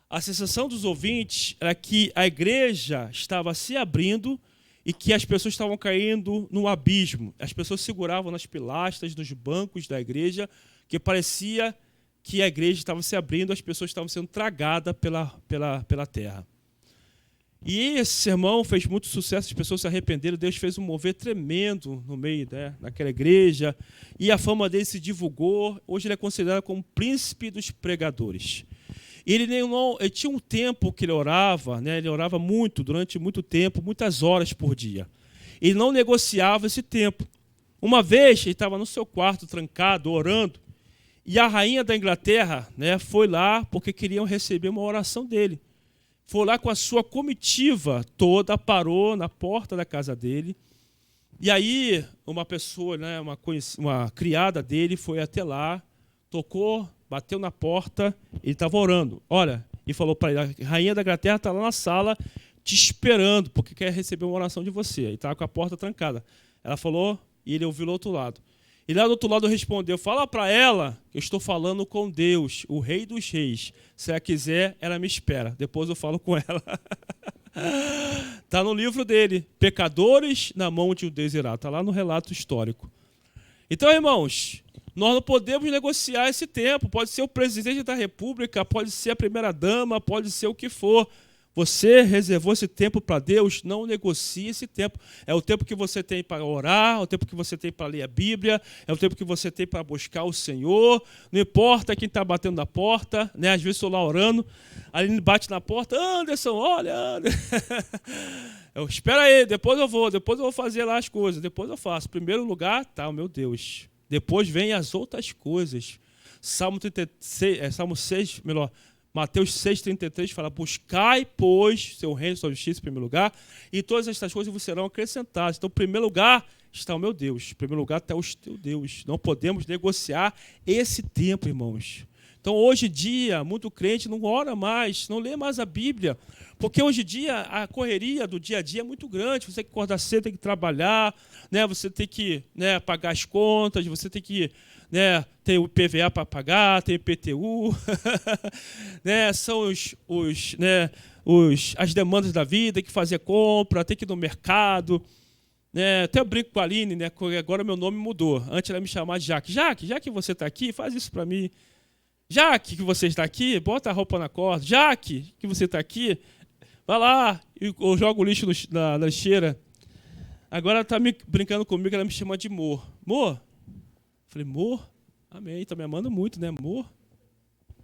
a sensação dos ouvintes era que a igreja estava se abrindo e que as pessoas estavam caindo no abismo. As pessoas seguravam nas pilastras, nos bancos da igreja, que parecia que a igreja estava se abrindo, as pessoas estavam sendo tragadas pela terra. E esse sermão fez muito sucesso, as pessoas se arrependeram, Deus fez um mover tremendo no meio, né, daquela igreja, e a fama dele se divulgou. Hoje ele é considerado como príncipe dos pregadores. E ele tinha um tempo que ele orava, né, ele orava muito, durante muito tempo, muitas horas por dia. Ele não negociava esse tempo. Uma vez ele estava no seu quarto, trancado, orando, e a rainha da Inglaterra, né, foi lá porque queriam receber uma oração dele. Foi lá com a sua comitiva toda, parou na porta da casa dele. E aí uma pessoa, né, uma criada dele foi até lá, tocou, bateu na porta, ele estava orando. Olha, e falou para ele: a rainha da Inglaterra está lá na sala te esperando, porque quer receber uma oração de você. Ele estava com a porta trancada. Ela falou, e ele ouviu do outro lado. E lá do outro lado respondeu: fala para ela que eu estou falando com Deus, o Rei dos Reis. Se ela quiser, ela me espera. Depois eu falo com ela. Está no livro dele, Pecadores na mão de um Deus irado. Está lá no relato histórico. Então, irmãos, nós não podemos negociar esse tempo. Pode ser o presidente da República, pode ser a primeira-dama, pode ser o que for. Você reservou esse tempo para Deus, não negocie esse tempo. É o tempo que você tem para orar, é o tempo que você tem para ler a Bíblia, é o tempo que você tem para buscar o Senhor. Não importa quem está batendo na porta, né? Às vezes estou lá orando, aí ele bate na porta: Anderson, olha, Anderson. Espera aí, depois eu vou fazer lá as coisas, depois eu faço. Primeiro lugar, tá, o meu Deus. Depois vem as outras coisas. Mateus 6,33 fala: buscai, pois, seu reino e sua justiça em primeiro lugar, e todas estas coisas vos serão acrescentadas. Então, em primeiro lugar está o meu Deus, em primeiro lugar está o teu Deus. Não podemos negociar esse tempo, irmãos. Então, hoje em dia, muito crente não ora mais, não lê mais a Bíblia, porque hoje em dia a correria do dia a dia é muito grande. Você tem que acordar cedo, tem que trabalhar, né? Você tem que, né, pagar as contas, você tem que, né, tem o IPVA para pagar, tem o IPTU, né, são as demandas da vida, tem que fazer compra, tem que ir no mercado. Né, até eu brinco com a Aline, né, agora meu nome mudou. Antes ela me chamava de Jaque. Jaque, já que você está aqui, faz isso para mim. Jaque, que você está aqui, bota a roupa na corda. Jaque, que você está aqui, vai lá e joga o lixo na lixeira. Agora ela está brincando comigo, ela me chama de Mor. Mor? Falei: Mor? Amém, está me amando muito, né, Mor?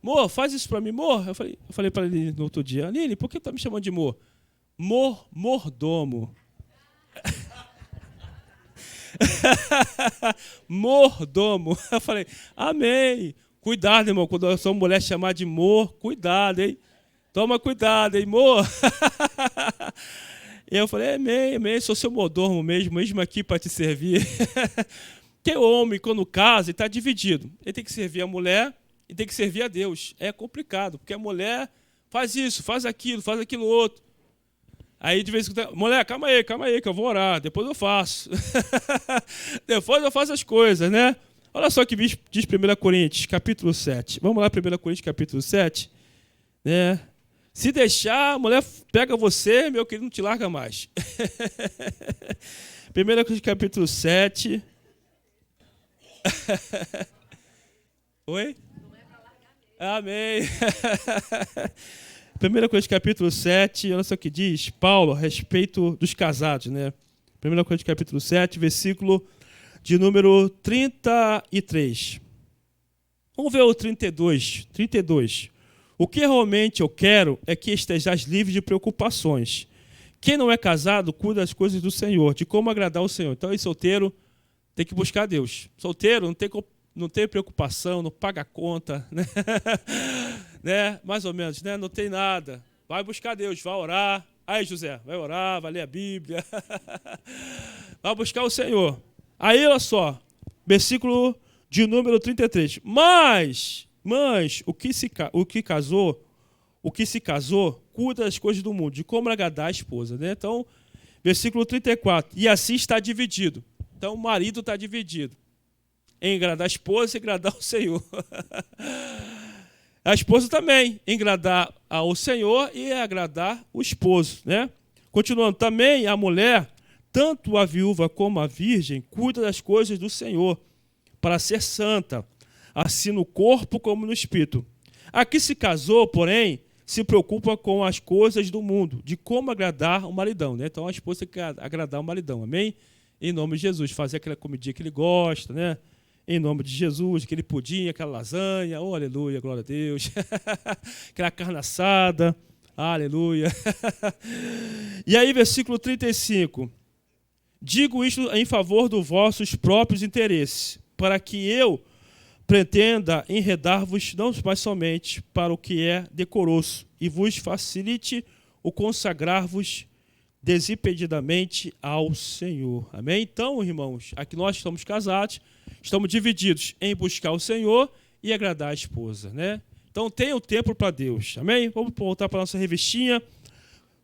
Mor, faz isso para mim, Mor. Eu falei para ele no outro dia: Aline, por que está me chamando de Mor? Mordomo. Mordomo. Eu falei: amém. Cuidado, irmão, quando a sua mulher chamar de Mor, cuidado, hein? Toma cuidado, hein, Mor? E eu falei: amém, amém, sou seu mordomo mesmo aqui para te servir. Porque o homem, quando casa, ele está dividido. Ele tem que servir a mulher e tem que servir a Deus. É complicado, porque a mulher faz isso, faz aquilo outro. Aí de vez em quando, mulher, calma aí, que eu vou orar, depois eu faço. Depois eu faço as coisas, né? Olha só o que diz 1 Coríntios, capítulo 7. Vamos lá, 1 Coríntios, capítulo 7. Né? Se deixar, a mulher pega você, meu querido, não te larga mais. 1 Coríntios, capítulo 7. Oi? Amém. 1 Coríntios capítulo 7, olha só o que diz Paulo a respeito dos casados, né? 1 Coríntios capítulo 7, versículo de número 33. Vamos ver o 32. 32. O que realmente eu quero é que estejais livres de preocupações. Quem não é casado, cuida das coisas do Senhor, de como agradar o Senhor. Então, solteiro tem que buscar Deus. Solteiro não tem preocupação, não paga conta, né? Né? Mais ou menos, né? Não tem nada. Vai buscar Deus, vai orar. Aí, José, vai orar, vai ler a Bíblia. Vai buscar o Senhor. Aí, olha só, versículo de número 33. Mas o que se casou, cuida das coisas do mundo, de como agradar a esposa, né? Então, versículo 34. E assim está dividido. Então, o marido está dividido em agradar a esposa e agradar o Senhor. A esposa também, em agradar ao Senhor e agradar o esposo, né? Continuando, também a mulher, tanto a viúva como a virgem, cuida das coisas do Senhor, para ser santa, assim no corpo como no espírito. A que se casou, porém, se preocupa com as coisas do mundo, de como agradar o maridão, né? Então a esposa tem que agradar o maridão, amém? Em nome de Jesus, fazer aquela comidinha que ele gosta, né? Em nome de Jesus, aquele pudim, aquela lasanha, oh, aleluia, glória a Deus. Aquela carne assada, aleluia. E aí, versículo 35. Digo isto em favor dos vossos próprios interesses, para que eu pretenda enredar-vos não mais somente para o que é decoroso, e vos facilite o consagrar-vos desimpedidamente ao Senhor. Amém? Então, irmãos, aqui nós estamos casados, estamos divididos em buscar o Senhor e agradar a esposa, né? Então, tenha o tempo para Deus. Amém? Vamos voltar para a nossa revistinha.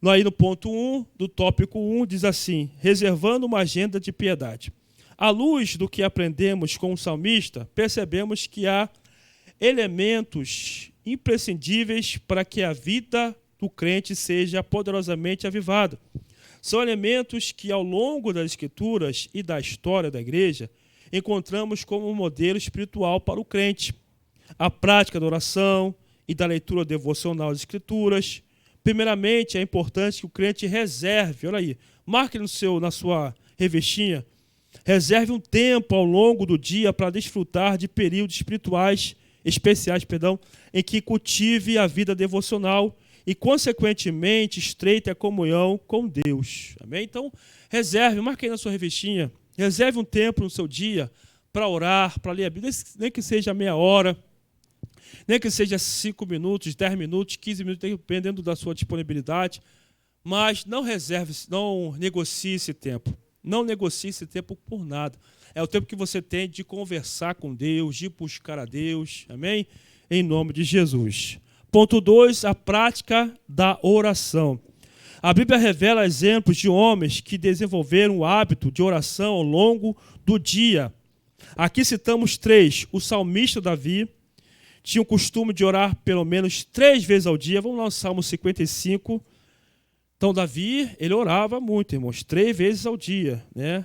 Aí no ponto 1, do tópico 1, diz assim: reservando uma agenda de piedade. À luz do que aprendemos com o salmista, percebemos que há elementos imprescindíveis para que a vida do crente seja poderosamente avivada. São elementos que, ao longo das Escrituras e da história da igreja, encontramos como um modelo espiritual para o crente. A prática da oração e da leitura devocional das Escrituras. Primeiramente, é importante que o crente reserve, olha aí, marque na sua revestinha, reserve um tempo ao longo do dia para desfrutar de períodos especiais, em que cultive a vida devocional e, consequentemente, estreite a comunhão com Deus. Amém? Então, reserve, marque aí na sua revestinha, reserve um tempo no seu dia para orar, para ler a Bíblia, nem que seja meia hora, nem que seja 5 minutos, 10 minutos, 15 minutos, dependendo da sua disponibilidade, mas não negocie esse tempo. Não negocie esse tempo por nada. É o tempo que você tem de conversar com Deus, de buscar a Deus. Amém? Em nome de Jesus. Ponto 2, a prática da oração. A Bíblia revela exemplos de homens que desenvolveram o hábito de oração ao longo do dia. Aqui citamos 3. O salmista Davi tinha o costume de orar pelo menos 3 vezes ao dia. Vamos lá no Salmo 55. Então, Davi, ele orava muito, irmãos, 3 vezes ao dia, né?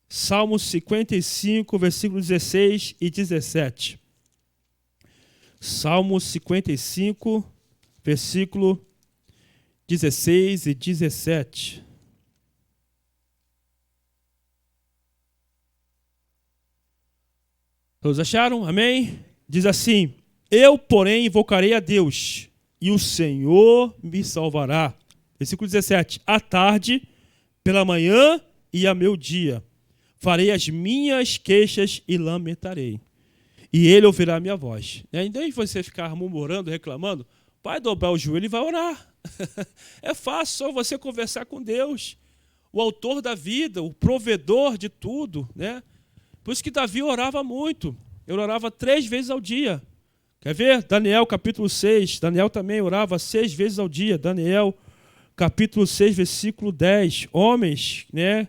Salmo 55, versículos 16 e 17. Salmo 55, versículo 16 e 17. Todos acharam? Amém? Diz assim: eu, porém, invocarei a Deus, e o Senhor me salvará. Versículo 17. À tarde, pela manhã e a meu dia, farei as minhas queixas e lamentarei. E ele ouvirá a minha voz. Em vez de você ficar murmurando, reclamando, vai dobrar o joelho e vai orar. É fácil, só você conversar com Deus, o autor da vida, o provedor de tudo, né? Por isso que Davi orava muito. Ele orava 3 vezes ao dia. Quer ver? Daniel capítulo 6. Daniel também orava 6 vezes ao dia. Daniel capítulo 6, versículo 10. Homens, né,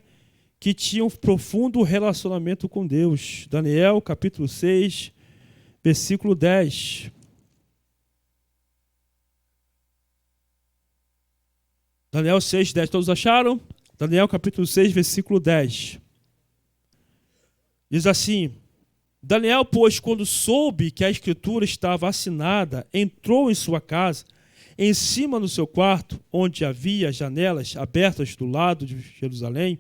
que tinham profundo relacionamento com Deus. Daniel capítulo 6, versículo 10. Daniel 6, 10. Todos acharam? Daniel capítulo 6, versículo 10. Diz assim: Daniel, pois, quando soube que a escritura estava assinada, entrou em sua casa, em cima do seu quarto, onde havia janelas abertas do lado de Jerusalém.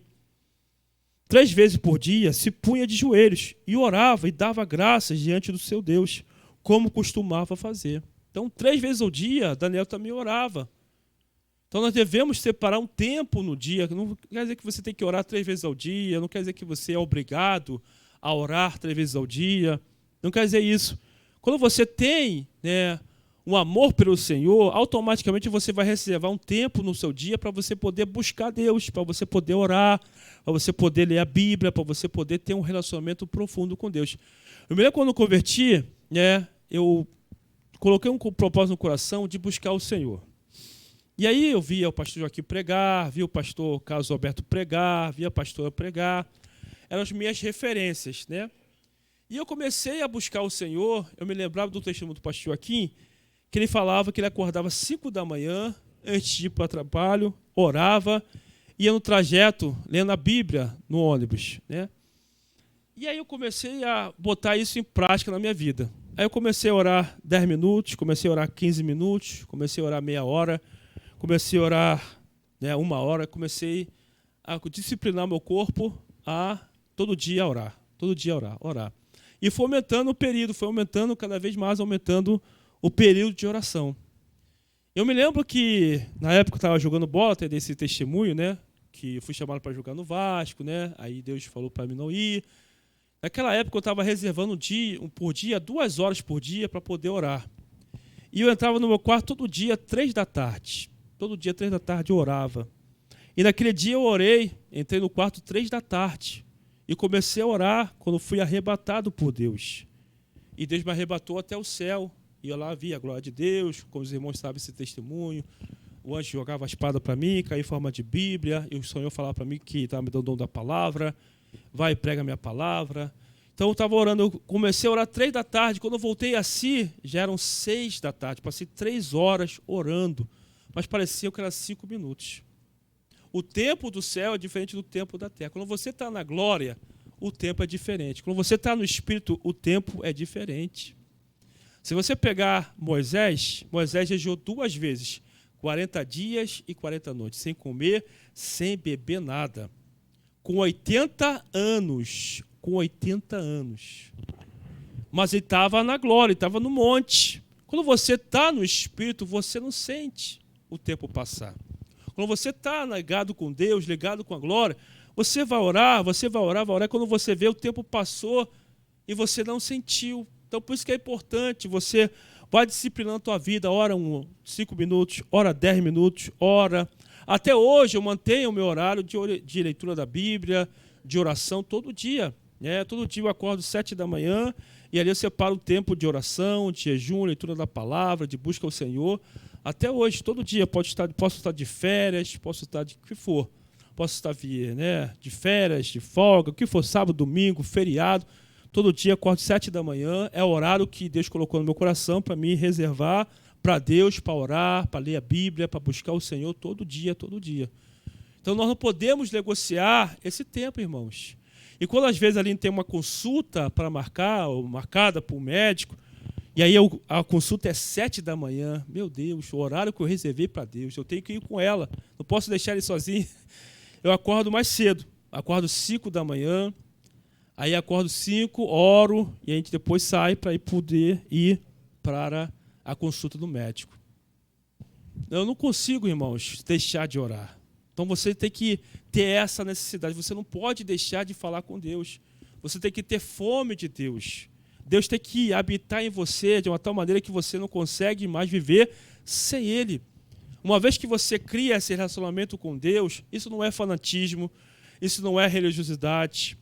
3 vezes por dia se punha de joelhos e orava e dava graças diante do seu Deus, como costumava fazer. Então, 3 vezes ao dia, Daniel também orava. Então, nós devemos separar um tempo no dia. Não quer dizer que você tem que orar 3 vezes ao dia, não quer dizer que você é obrigado a orar 3 vezes ao dia. Não quer dizer isso. Quando você tem, né, um amor pelo Senhor, automaticamente você vai reservar um tempo no seu dia para você poder buscar Deus, para você poder orar, para você poder ler a Bíblia, para você poder ter um relacionamento profundo com Deus. Eu me lembro quando eu converti, né, eu coloquei um propósito no coração de buscar o Senhor. E aí eu via o pastor Joaquim pregar, via o pastor Carlos Alberto pregar, via a pastora pregar. Eram as minhas referências, né? E eu comecei a buscar o Senhor. Eu me lembrava do testemunho do pastor Joaquim, que ele falava que ele acordava 5 da manhã, antes de ir para o trabalho, orava, ia no trajeto, lendo a Bíblia no ônibus, né? E aí eu comecei a botar isso em prática na minha vida. Aí eu comecei a orar 10 minutos, comecei a orar 15 minutos, comecei a orar meia hora, comecei a orar, né, 1 hora, comecei a disciplinar meu corpo a todo dia orar, orar. E foi aumentando o período, foi aumentando cada vez mais, aumentando o período de oração. Eu me lembro que, na época eu estava jogando bola, até desse testemunho, né, que eu fui chamado para jogar no Vasco, né, aí Deus falou para mim não ir. Naquela época eu estava reservando por dia, 2 horas por dia para poder orar. E eu entrava no meu quarto todo dia, 3 da tarde. Todo dia, 3 da tarde, eu orava. E naquele dia eu orei, entrei no quarto 3 da tarde. E comecei a orar quando fui arrebatado por Deus. E Deus me arrebatou até o céu. E eu lá vi a glória de Deus, como os irmãos sabem esse testemunho. O anjo jogava a espada para mim, caía em forma de Bíblia. E o Senhor falava para mim que estava me dando o dom da palavra. Vai e prega a minha palavra. Então eu estava orando, eu comecei a orar 3 da tarde. Quando eu voltei a si, já eram 6 da tarde. Passei 3 horas orando. Mas parecia que era 5 minutos. O tempo do céu é diferente do tempo da terra. Quando você está na glória, o tempo é diferente. Quando você está no Espírito, o tempo é diferente. Se você pegar Moisés jejuou 2 vezes, 40 dias e 40 noites, sem comer, sem beber nada. Com 80 anos. Mas ele estava na glória, ele estava no monte. Quando você está no Espírito, você não sente o tempo passar. Quando você está ligado com Deus, ligado com a glória, você vai orar. Quando você vê, o tempo passou e você não sentiu. Então, por isso que é importante, você vai disciplinando a tua vida. Ora 5 minutos, ora 10 minutos, ora. Até hoje eu mantenho o meu horário de leitura da Bíblia, de oração, todo dia. Todo dia eu acordo 7 da manhã e ali eu separo o tempo de oração, de jejum, leitura da palavra, de busca ao Senhor. Até hoje, todo dia, posso estar de férias, posso estar de que for. Posso estar de férias, de folga, o que for, sábado, domingo, feriado. Todo dia, acordo 7 da manhã, é o horário que Deus colocou no meu coração para me reservar para Deus, para orar, para ler a Bíblia, para buscar o Senhor todo dia. Então, nós não podemos negociar esse tempo, irmãos. E quando, às vezes, ali tem uma consulta para marcar, ou marcada por um médico, e aí a consulta é 7 da manhã. Meu Deus, o horário que eu reservei para Deus, eu tenho que ir com ela. Não posso deixar ele sozinho. Eu acordo mais cedo. Acordo 5 da manhã. Aí acordo 5, oro, e a gente depois sai para poder ir para a consulta do médico. Eu não consigo, irmãos, deixar de orar. Então você tem que ter essa necessidade. Você não pode deixar de falar com Deus. Você tem que ter fome de Deus. Deus tem que habitar em você de uma tal maneira que você não consegue mais viver sem Ele. Uma vez que você cria esse relacionamento com Deus, isso não é fanatismo, isso não é religiosidade.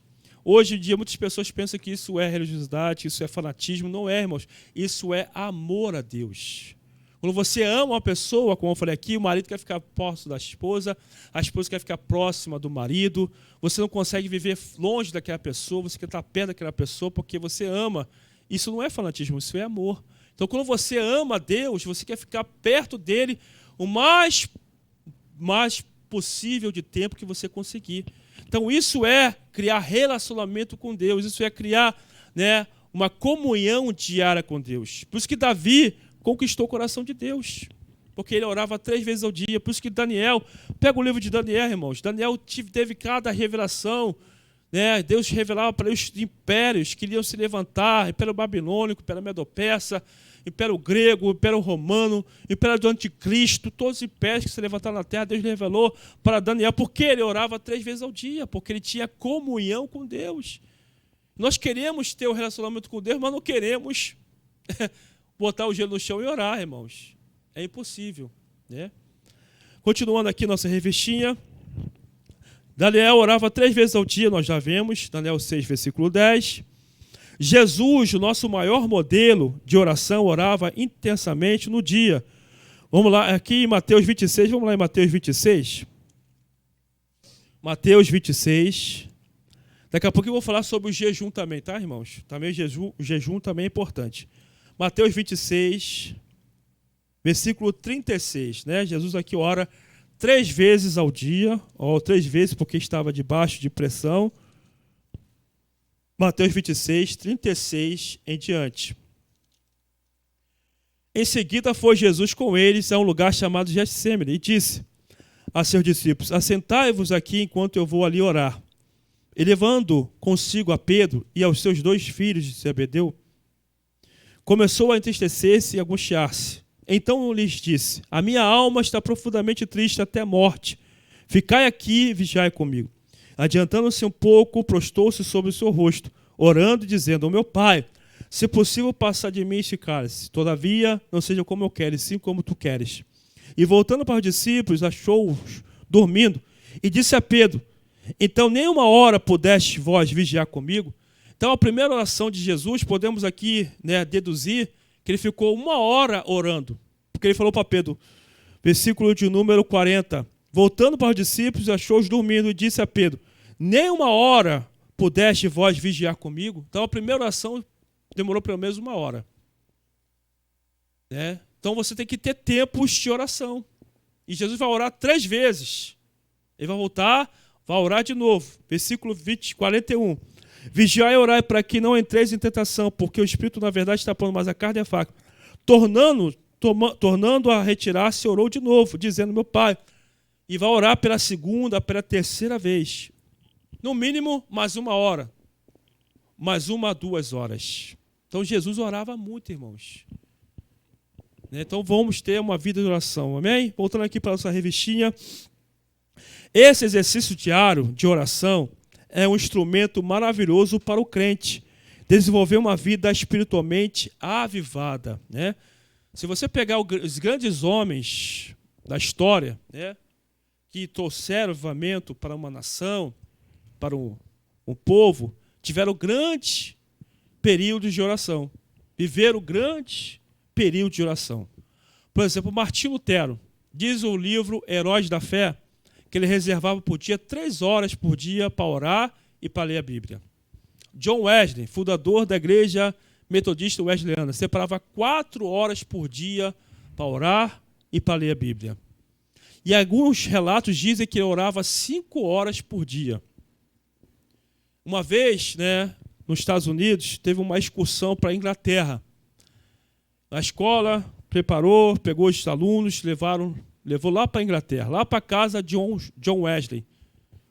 Hoje em dia, muitas pessoas pensam que isso é religiosidade, que isso é fanatismo. Não é, irmãos. Isso é amor a Deus. Quando você ama uma pessoa, como eu falei aqui, o marido quer ficar próximo da esposa, a esposa quer ficar próxima do marido, você não consegue viver longe daquela pessoa, você quer estar perto daquela pessoa porque você ama. Isso não é fanatismo, isso é amor. Então, quando você ama Deus, você quer ficar perto dele o mais possível de tempo que você conseguir. Então, isso é criar relacionamento com Deus, isso é criar, né, uma comunhão diária com Deus. Por isso que Davi conquistou o coração de Deus, porque ele orava 3 vezes ao dia. Por isso que Daniel, pega o livro de Daniel, irmãos, Daniel teve cada revelação, né? Deus revelava para os impérios que iriam se levantar, Império Babilônico, Império Medo-Persa, Império Grego, Império Romano, Império do Anticristo, todos os impérios que se levantaram na terra, Deus revelou para Daniel, porque ele orava 3 vezes ao dia, porque ele tinha comunhão com Deus. Nós queremos ter um relacionamento com Deus, mas não queremos botar o gelo no chão e orar, irmãos. É impossível, né? Continuando aqui nossa revistinha. Daniel orava 3 vezes ao dia, nós já vemos, Daniel 6, versículo 10. Jesus, o nosso maior modelo de oração, orava intensamente no dia. Vamos lá, aqui em Mateus 26, vamos lá em Mateus 26. Mateus 26. Daqui a pouco eu vou falar sobre o jejum também, tá, irmãos? Também o jejum também é importante. Mateus 26, versículo 36, né? Jesus aqui ora 3 vezes ao dia, ou 3 vezes porque estava debaixo de pressão. Mateus 26, 36 em diante. Em seguida foi Jesus com eles a um lugar chamado Getsêmani e disse a seus discípulos: assentai-vos aqui enquanto eu vou ali orar. E levando consigo a Pedro e aos seus 2 filhos de Zebedeu, começou a entristecer-se e angustiar-se. Então lhes disse: a minha alma está profundamente triste até a morte. Ficai aqui e vigiai comigo. Adiantando-se um pouco, prostou-se sobre o seu rosto, orando e dizendo: ó meu Pai, se possível, passa de mim este cálice. Todavia, não seja como eu quero, e sim como tu queres. E voltando para os discípulos, achou-os dormindo, e disse a Pedro: então nem uma hora pudeste vós vigiar comigo? Então, a primeira oração de Jesus, podemos aqui, né, deduzir que ele ficou 1 hora orando. Porque ele falou para Pedro, versículo de número 40, voltando para os discípulos, achou-os dormindo e disse a Pedro: nem 1 hora pudeste vós vigiar comigo? Então, a primeira oração demorou pelo menos 1 hora. Né? Então, você tem que ter tempos de oração. E Jesus vai orar 3 vezes. Ele vai voltar, vai orar de novo. Versículo 41. Vigiai e orai para que não entreis em tentação, porque o Espírito, na verdade, está pondo mais a carne e a faca. Tornando a retirar-se, orou de novo, dizendo: meu Pai. E vai orar pela segunda, pela terceira vez. No mínimo, mais 1 hora. Mais 1 a 2 horas. Então, Jesus orava muito, irmãos. Então, vamos ter uma vida de oração. Amém? Voltando aqui para a nossa revistinha. Esse exercício diário de oração é um instrumento maravilhoso para o crente desenvolver uma vida espiritualmente avivada, né? Se você pegar os grandes homens da história, né, que trouxeram avivamento para uma nação, para um povo, tiveram grandes períodos de oração, viveram grandes períodos de oração. Por exemplo, Martim Lutero, diz o livro Heróis da Fé, que ele reservava por dia 3 horas por dia para orar e para ler a Bíblia. John Wesley, fundador da igreja metodista wesleyana, separava 4 horas por dia para orar e para ler a Bíblia. E alguns relatos dizem que ele orava 5 horas por dia. Uma vez, né, nos Estados Unidos, teve uma excursão para a Inglaterra. A escola preparou, pegou os alunos, levou lá para a Inglaterra, lá para a casa de John Wesley,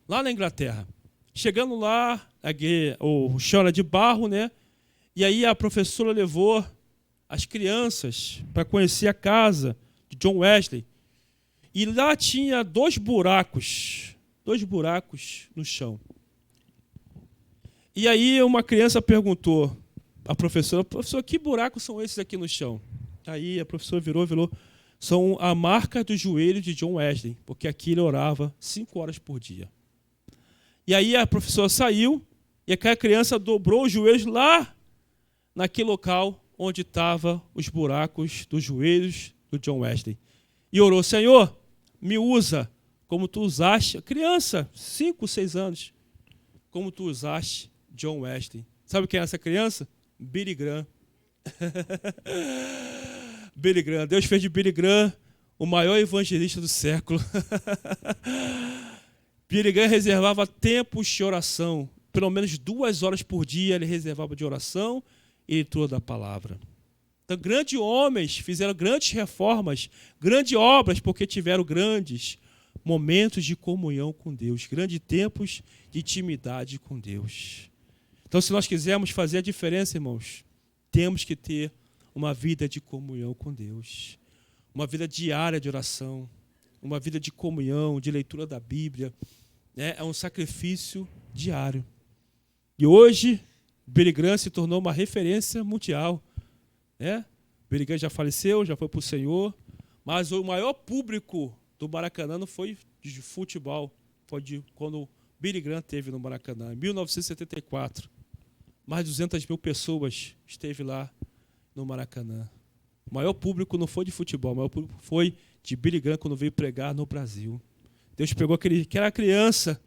lá na Inglaterra. Chegando lá, o chão era de barro, né? E aí a professora levou as crianças para conhecer a casa de John Wesley. E lá tinha 2 buracos no chão. E aí uma criança perguntou à professora: professor, que buracos são esses aqui no chão? Aí a professora virou, são a marca do joelho de John Wesley, porque aqui ele orava 5 horas por dia. E aí a professora saiu, E aquela criança dobrou os joelhos lá naquele local onde estavam os buracos dos joelhos do John Wesley. E orou: Senhor, me usa como tu usaste, criança, 5, 6 anos, como tu usaste John Wesley. Sabe quem é essa criança? Billy Graham. Billy Graham. Deus fez de Billy Graham o maior evangelista do século. Billy Graham reservava tempos de oração. Pelo menos 2 horas por dia ele reservava de oração e leitura da palavra. Então, grandes homens fizeram grandes reformas, grandes obras, porque tiveram grandes momentos de comunhão com Deus, grandes tempos de intimidade com Deus. Então, se nós quisermos fazer a diferença, irmãos, temos que ter uma vida de comunhão com Deus, uma vida diária de oração, uma vida de comunhão, de leitura da Bíblia. É um sacrifício diário. E hoje, Billy Graham se tornou uma referência mundial. Billy Graham já faleceu, já foi para o Senhor, mas o maior público do Maracanã não foi de futebol, foi quando Billy Graham esteve no Maracanã, em 1974. Mais de 200 mil pessoas esteve lá no Maracanã. O maior público não foi de futebol, o maior público foi de Billy Graham quando veio pregar no Brasil. Deus pegou aquela criança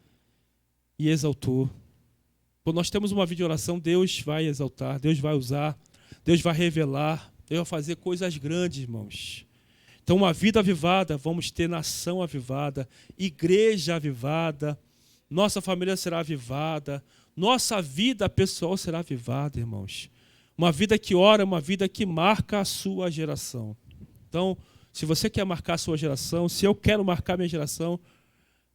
e exaltou. Quando nós temos uma vida de oração, Deus vai exaltar, Deus vai usar, Deus vai revelar, Deus vai fazer coisas grandes, irmãos. Então, uma vida avivada, vamos ter nação avivada, igreja avivada, nossa família será avivada, nossa vida pessoal será avivada, irmãos. Uma vida que ora, uma vida que marca a sua geração. Então, se você quer marcar a sua geração, se eu quero marcar a minha geração,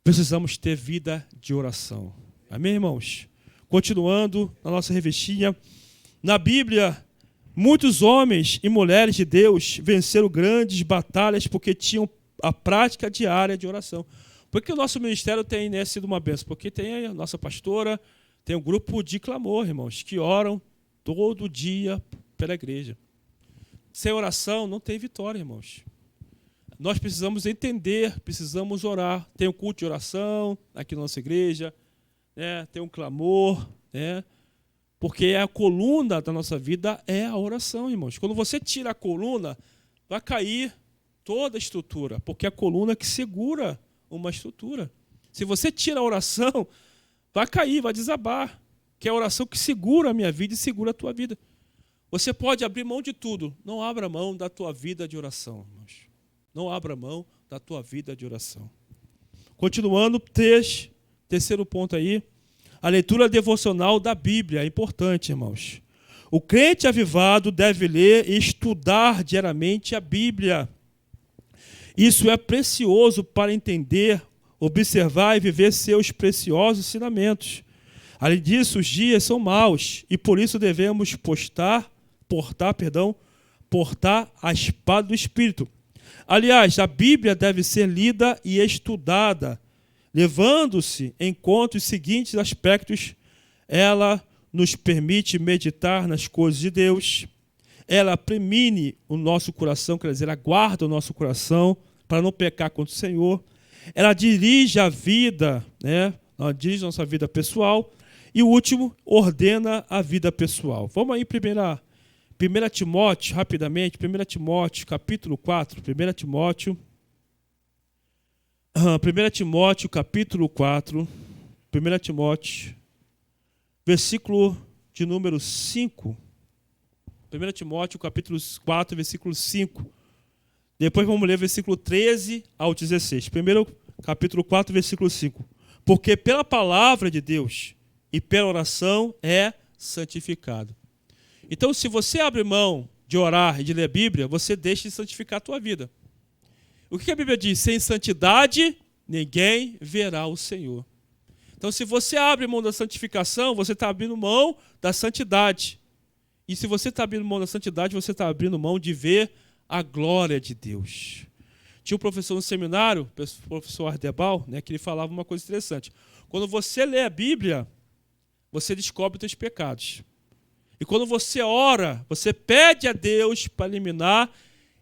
precisamos ter vida de oração. Amém, irmãos? Continuando na nossa revistinha, na Bíblia, muitos homens e mulheres de Deus venceram grandes batalhas porque tinham a prática diária de oração. Por que o nosso ministério tem sido uma bênção? Porque tem a nossa pastora, tem um grupo de clamor, irmãos, que oram todo dia pela igreja. Sem oração não tem vitória, irmãos. Nós precisamos entender, precisamos orar. Tem um culto de oração aqui na nossa igreja, tem um clamor, porque a coluna da nossa vida é a oração, irmãos. Quando você tira a coluna, vai cair toda a estrutura, porque é a coluna que segura uma estrutura. Se você tira a oração, vai cair, vai desabar, que é a oração que segura a minha vida e segura a tua vida. Você pode abrir mão de tudo, não abra mão da tua vida de oração, irmãos. Não abra mão da tua vida de oração. Continuando, terceiro ponto aí, a leitura devocional da Bíblia é importante, irmãos. O crente avivado deve ler e estudar diariamente a Bíblia. Isso é precioso para entender, observar e viver seus preciosos ensinamentos. Além disso, os dias são maus e por isso devemos portar a espada do Espírito. Aliás, a Bíblia deve ser lida e estudada, levando-se em conta os seguintes aspectos. Ela nos permite meditar nas coisas de Deus. Ela premine o nosso coração, quer dizer, ela guarda o nosso coração para não pecar contra o Senhor. Ela dirige a vida, ela dirige a nossa vida pessoal. E o último, ordena a vida pessoal. Vamos aí, 1 Timóteo, rapidamente, 1 Timóteo, capítulo 4, 1 Timóteo, capítulo 4, 1 Timóteo, versículo de número 5. 1 Timóteo, capítulo 4, versículo 5. Depois vamos ler versículo 13 ao 16. Primeiro, capítulo 4, versículo 5. Porque pela palavra de Deus e pela oração é santificado. Então, se você abre mão de orar e de ler a Bíblia, você deixa de santificar a tua vida. O que a Bíblia diz? Sem santidade, ninguém verá o Senhor. Então, se você abre mão da santificação, você está abrindo mão da santidade. E se você está abrindo mão da santidade, você está abrindo mão de ver a glória de Deus. Tinha um professor no seminário, o professor Ardebal, que ele falava uma coisa interessante. Quando você lê a Bíblia, você descobre os teus pecados. E quando você ora, você pede a Deus para eliminar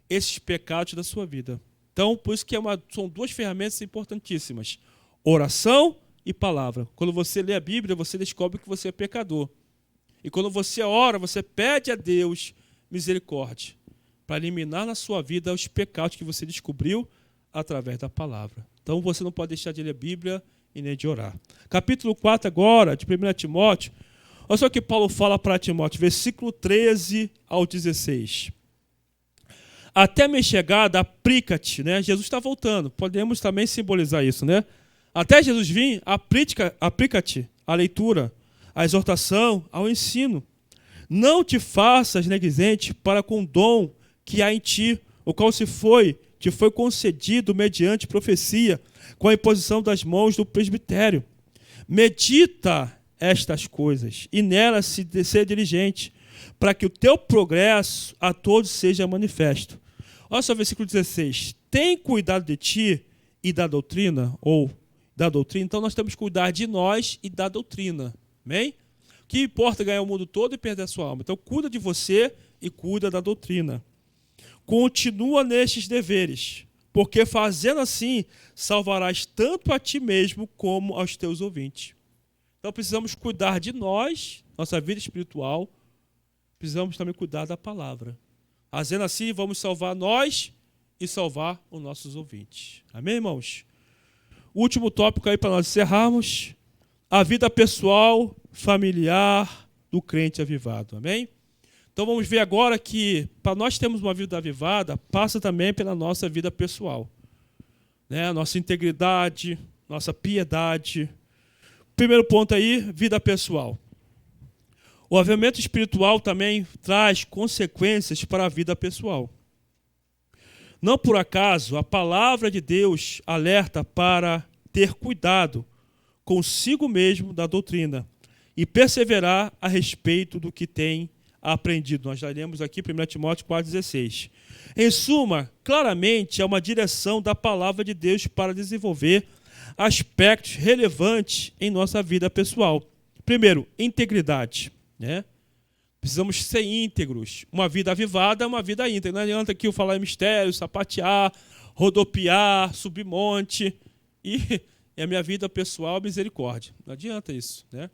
esses pecados da sua vida. Então, por isso que são duas ferramentas importantíssimas. Oração e palavra. Quando você lê a Bíblia, você descobre que você é pecador. E quando você ora, você pede a Deus misericórdia para eliminar na sua vida os pecados que você descobriu através da palavra. Então você não pode deixar de ler a Bíblia e nem de orar. Capítulo 4 agora, de 1 Timóteo. Olha só o que Paulo fala para Timóteo, versículo 13 ao 16. Até minha chegada, aplica-te, né? Jesus está voltando. Podemos também simbolizar isso, né? Até Jesus vir, aplica-te à leitura, à exortação, ao ensino. Não te faças negligente para com o dom que há em ti, o qual te foi concedido mediante profecia, com a imposição das mãos do presbitério. Medita estas coisas, e nelas ser diligente, para que o teu progresso a todos seja manifesto. Olha só o versículo 16. Tem cuidado de ti e da doutrina, então nós temos que cuidar de nós e da doutrina. Amém? O que importa é ganhar o mundo todo e perder a sua alma. Então cuida de você e cuida da doutrina. Continua nestes deveres, porque fazendo assim, salvarás tanto a ti mesmo como aos teus ouvintes. Então precisamos cuidar de nós, nossa vida espiritual, precisamos também cuidar da palavra. Fazendo assim, vamos salvar nós e salvar os nossos ouvintes. Amém, irmãos? O último tópico aí para nós encerrarmos, a vida pessoal, familiar do crente avivado. Amém? Então vamos ver agora que para nós termos uma vida avivada, passa também pela nossa vida pessoal. Né? Nossa integridade, nossa piedade. Primeiro ponto aí, vida pessoal. O avivamento espiritual também traz consequências para a vida pessoal. Não por acaso, a palavra de Deus alerta para ter cuidado consigo mesmo da doutrina e perseverar a respeito do que tem aprendido. Nós já lemos aqui 1 Timóteo 4,16. Em suma, claramente é uma direção da palavra de Deus para desenvolver aspectos relevantes em nossa vida pessoal. Primeiro, integridade. Né? Precisamos ser íntegros. Uma vida avivada é uma vida íntegra. Não adianta aqui eu falar em mistério, sapatear, rodopiar, subir monte. E a minha vida pessoal, misericórdia. Não adianta isso. Né?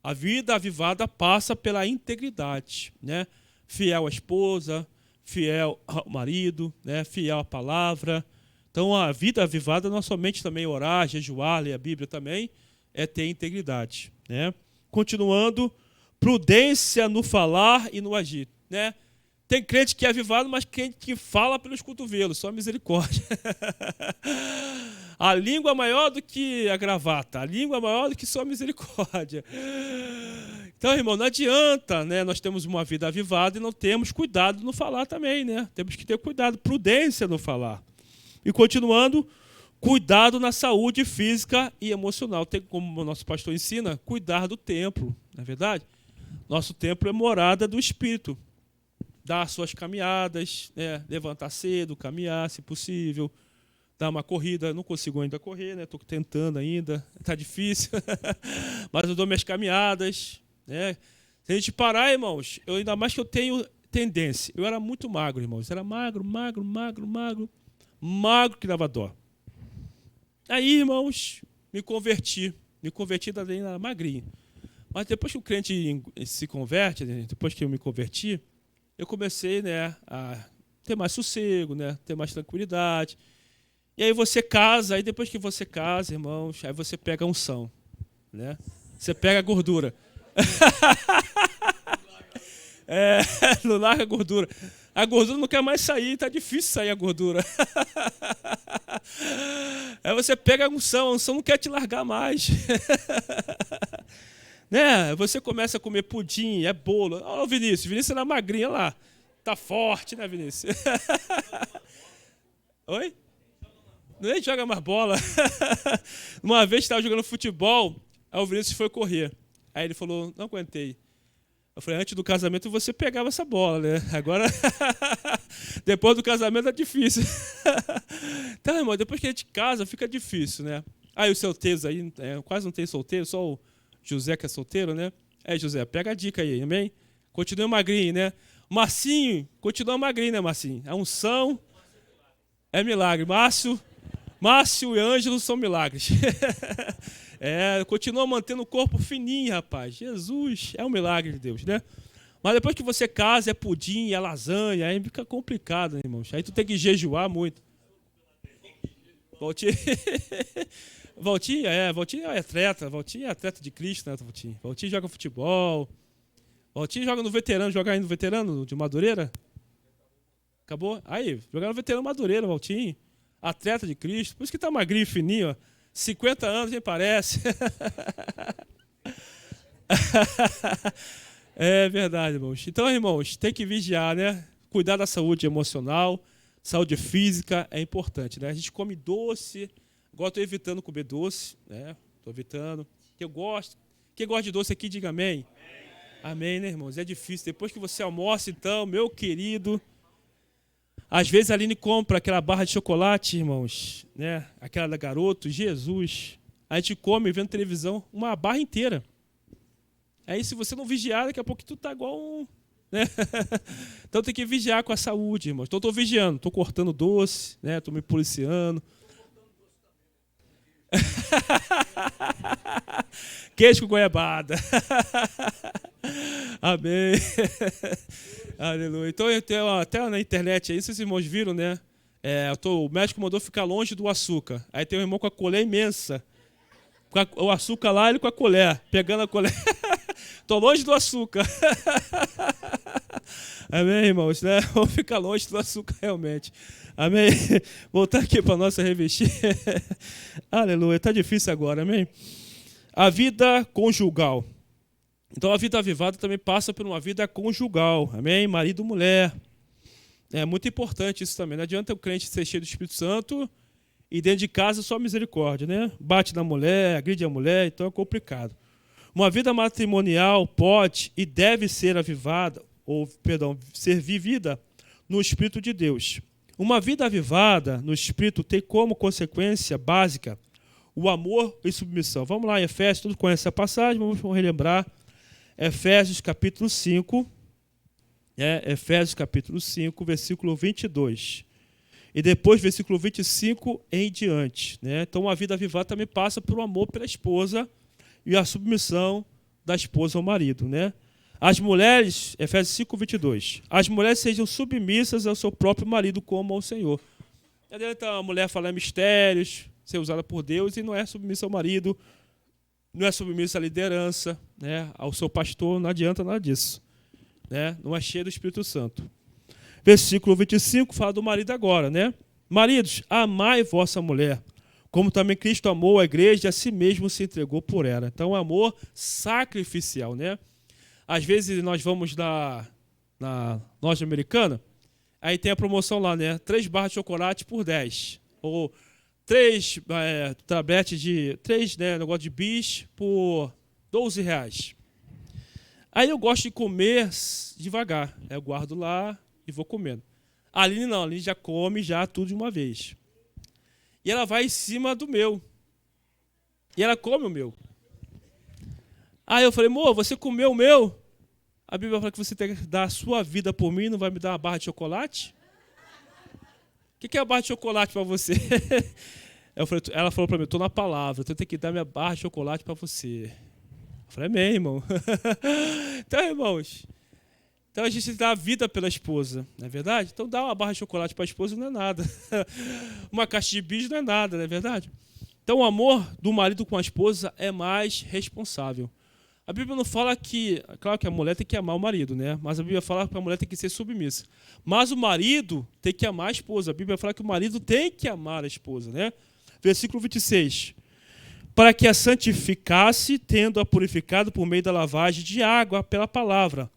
A vida avivada passa pela integridade. Né? Fiel à esposa, fiel ao marido, né? Fiel à palavra. Então, a vida avivada não é somente também orar, jejuar, ler a Bíblia também, é ter integridade. Né? Continuando, prudência no falar e no agir. Né? Tem crente que é avivado, mas crente que fala pelos cotovelos, só misericórdia. A língua é maior do que a gravata, a língua é maior do que só misericórdia. Então, irmão, não adianta, né? Nós temos uma vida avivada e não temos cuidado no falar também. Né? Temos que ter cuidado, prudência no falar. E continuando, cuidado na saúde física e emocional. Tem, como o nosso pastor ensina, cuidar do templo, não é verdade? Nosso templo é morada do Espírito. Dar suas caminhadas, né? Levantar cedo, caminhar, se possível. Dar uma corrida, não consigo ainda correr, né? Estou tentando ainda, está difícil. Mas eu dou minhas caminhadas. Né? Se a gente parar, irmãos, ainda mais que eu tenho tendência. Eu era muito magro, irmãos. Era magro que dava dó. Aí, irmãos, me converti também na magrinha. Mas depois que o crente se converte, depois que eu me converti, eu comecei, né, a ter mais sossego, né, ter mais tranquilidade. E aí você casa, aí depois que você casa, irmãos, aí você pega a unção, né? Você pega a gordura. Não larga a gordura. A gordura não quer mais sair, está difícil sair a gordura. Aí você pega a unção não quer te largar mais. Né? Você começa a comer pudim, é bolo. Olha o Vinícius era magrinho lá. Tá forte, né, Vinícius? Oi? Nem joga mais bola. Uma vez estava jogando futebol, aí o Vinícius foi correr. Aí ele falou, não aguentei. Eu falei, antes do casamento você pegava essa bola, né? Agora, depois do casamento é difícil. Então, irmão, depois que a gente casa, fica difícil, né? Aí os solteiros aí, quase não tem solteiro, só o José que é solteiro, né? José, pega a dica aí, amém? Continua magrinho, né? Marcinho, continua magrinho, né, Marcinho? A unção é milagre. Márcio e Ângelo são milagres. Continua mantendo o corpo fininho, rapaz. Jesus, é um milagre de Deus, né? Mas depois que você casa, é pudim, é lasanha, aí fica complicado, né, irmãos? Aí tu tem que jejuar muito. Valtinho, Valtinho é atleta. Valtinho é atleta de Cristo, né, Valtinho? Valtinho joga futebol. Valtinho joga no veterano. Joga aí no veterano de Madureira? Acabou? Aí, jogar no veterano Madureira, Valtinho. Atleta de Cristo. Por isso que tá magrinho, fininho, ó. 50 anos, nem parece. É verdade, irmãos. Então, irmãos, tem que vigiar, né? Cuidar da saúde emocional, saúde física é importante, né? A gente come doce. Agora estou evitando comer doce, né? Estou evitando. Quem gosta de doce aqui, diga amém. Amém, né, irmãos? É difícil. Depois que você almoça, então, meu querido, às vezes a Aline compra aquela barra de chocolate, irmãos, né? Aquela da Garoto, Jesus. A gente come vendo televisão uma barra inteira. Aí, se você não vigiar, daqui a pouco tu tá igual um... né? Então tem que vigiar com a saúde, irmãos. Então estou vigiando, estou cortando doce, né? Estou me policiando. Queijo com goiabada. Amém. Aleluia. Então eu tenho até na internet aí, vocês irmãos viram, né? O médico mandou ficar longe do açúcar. Aí tem um irmão com a colher imensa. Com o açúcar lá, ele com a colher, pegando a colher. Estou longe do açúcar. Amém, irmãos? Né? Vamos ficar longe do açúcar, realmente. Amém? Voltar aqui para a nossa revestir. Aleluia. Está difícil agora, amém? A vida conjugal. Então, a vida avivada também passa por uma vida conjugal. Amém? Marido e mulher. É muito importante isso também. Não adianta o crente ser cheio do Espírito Santo e dentro de casa só misericórdia, né? Bate na mulher, agride a mulher, então é complicado. Uma vida matrimonial pode e deve ser avivada, ser vivida no Espírito de Deus. Uma vida avivada no Espírito tem como consequência básica o amor e submissão. Vamos lá, em Efésios, todos conhecem essa passagem, vamos relembrar. Efésios capítulo 5, Efésios capítulo 5, versículo 22. E depois, versículo 25 em diante. Né? Então, uma vida avivada também passa por um amor pela esposa e a submissão da esposa ao marido. Né? As mulheres, Efésios 5, 22. As mulheres sejam submissas ao seu próprio marido como ao Senhor. Não adianta a mulher falar mistérios, ser usada por Deus e não é submissa ao marido, não é submissa à liderança, né? Ao seu pastor, não adianta nada disso. Né? Não é cheio do Espírito Santo. Versículo 25 fala do marido agora, né? Maridos, amai vossa mulher, como também Cristo amou a igreja e a si mesmo se entregou por ela. Então, amor sacrificial, né? Às vezes nós vamos na loja americana, aí tem a promoção lá, né? 3 barras de chocolate por 10. Ou 3 tabletes de 3, né, negócio de bis por R$12. Aí eu gosto de comer devagar. Eu guardo lá e vou comendo. A Aline não, a Aline já come já tudo de uma vez. E ela vai em cima do meu. E ela come o meu. Aí eu falei, amor, você comeu o meu? A Bíblia fala que você tem que dar a sua vida por mim, não vai me dar uma barra de chocolate? O que é a barra de chocolate para você? Ela falou para mim, estou na palavra, então eu tenho que dar minha barra de chocolate para você. Eu falei, amém, irmão. Então, irmãos, então a gente dá a vida pela esposa, não é verdade? Então dar uma barra de chocolate para a esposa não é nada. Uma caixa de bis não é nada, não é verdade? Então o amor do marido com a esposa é mais responsável. A Bíblia não fala que, claro que a mulher tem que amar o marido, né? Mas a Bíblia fala que a mulher tem que ser submissa. Mas o marido tem que amar a esposa. A Bíblia fala que o marido tem que amar a esposa, né? Versículo 26. Para que a santificasse, tendo-a purificado por meio da lavagem de água pela palavra,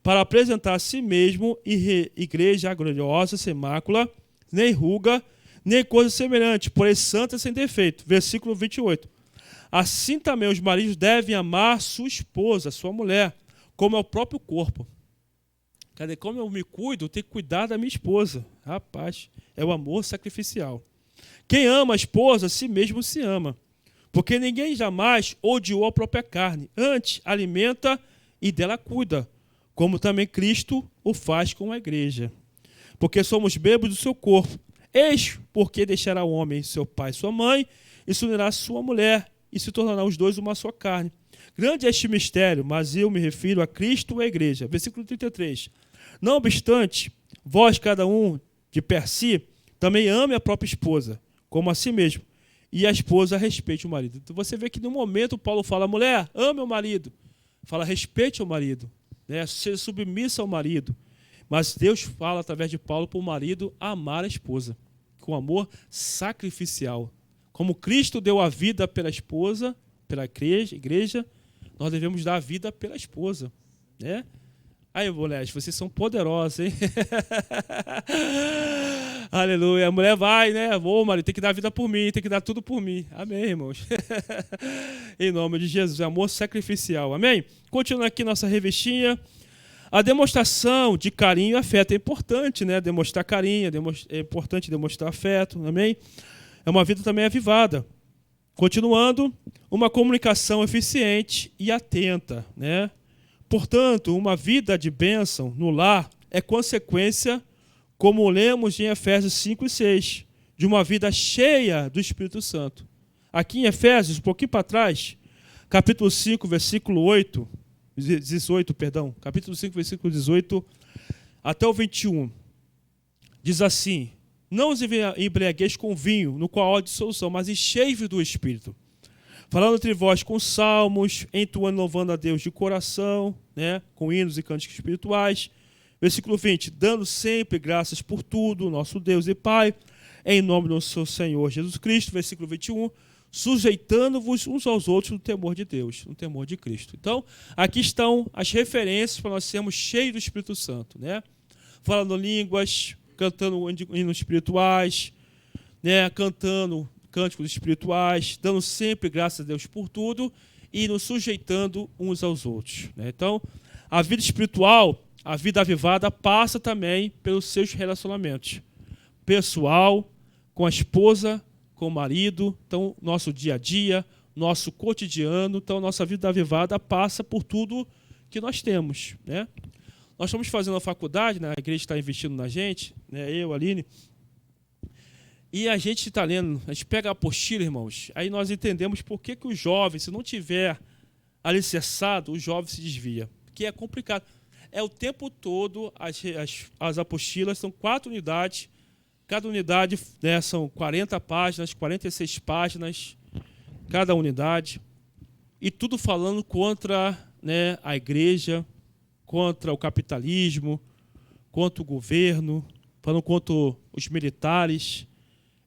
para apresentar a si mesmo igreja gloriosa, sem mácula, nem ruga, nem coisa semelhante, porém santa sem defeito. Versículo 28. Assim também os maridos devem amar sua esposa, sua mulher, como é o próprio corpo. Cadê? Como eu me cuido, eu tenho que cuidar da minha esposa. Rapaz, é o amor sacrificial. Quem ama a esposa, a si mesmo se ama. Porque ninguém jamais odiou a própria carne. Antes, alimenta e dela cuida, como também Cristo o faz com a igreja. Porque somos membros do seu corpo. Eis porque deixará o homem seu pai e sua mãe, e se unirá à sua mulher, e se tornarão os dois uma só carne. Grande é este mistério, mas eu me refiro a Cristo e à igreja. Versículo 33. Não obstante, vós, cada um de per si, também ame a própria esposa, como a si mesmo, e a esposa respeite o marido. Então você vê que no momento Paulo fala, mulher, ame o marido. Fala, respeite o marido, né? Seja submissa ao marido. Mas Deus fala através de Paulo para o marido amar a esposa, com amor sacrificial. Como Cristo deu a vida pela esposa, pela igreja, nós devemos dar a vida pela esposa, né? Aí, mulheres, vocês são poderosas, hein? Aleluia. A mulher vai, né? Ô, marido, tem que dar a vida por mim, tem que dar tudo por mim. Amém, irmãos? Em nome de Jesus, amor sacrificial. Amém? Continuando aqui nossa revistinha. A demonstração de carinho e afeto é importante, né? Demonstrar carinho, é importante demonstrar afeto, amém? É uma vida também avivada. Continuando, uma comunicação eficiente e atenta, né? Portanto, uma vida de bênção no lar é consequência, como lemos em Efésios 5 e 6, de uma vida cheia do Espírito Santo. Aqui em Efésios, um pouquinho para trás, capítulo 5, versículo 18, capítulo 5, versículo 18 até o 21, diz assim, não os embriagueis com vinho, no qual há dissolução, mas enchei-vos do Espírito, falando entre vós com salmos, entoando, louvando a Deus de coração, né, com hinos e cânticos espirituais. Versículo 20, dando sempre graças por tudo, nosso Deus e Pai, em nome do nosso Senhor Jesus Cristo. Versículo 21, sujeitando-vos uns aos outros no temor de Deus, no temor de Cristo. Então, aqui estão as referências para nós sermos cheios do Espírito Santo, né? Falando línguas, cantando hinos espirituais, né? Cantando cânticos espirituais, dando sempre graças a Deus por tudo e nos sujeitando uns aos outros, né? Então, a vida espiritual, a vida avivada, passa também pelos seus relacionamentos pessoal, com a esposa, com o marido. Então, nosso dia a dia, nosso cotidiano, então, nossa vida avivada passa por tudo que nós temos, né? Nós estamos fazendo a faculdade, né? A igreja está investindo na gente, né? Eu, Aline, e a gente está lendo, a gente pega a apostila, irmãos, aí nós entendemos por que os jovens, se não tiver alicerçado, o jovem se desvia, porque é complicado. É o tempo todo, as apostilas são 4 unidades, cada unidade, né, são 40 páginas, 46 páginas, cada unidade, e tudo falando contra, né, a igreja, contra o capitalismo, contra o governo, falando contra os militares.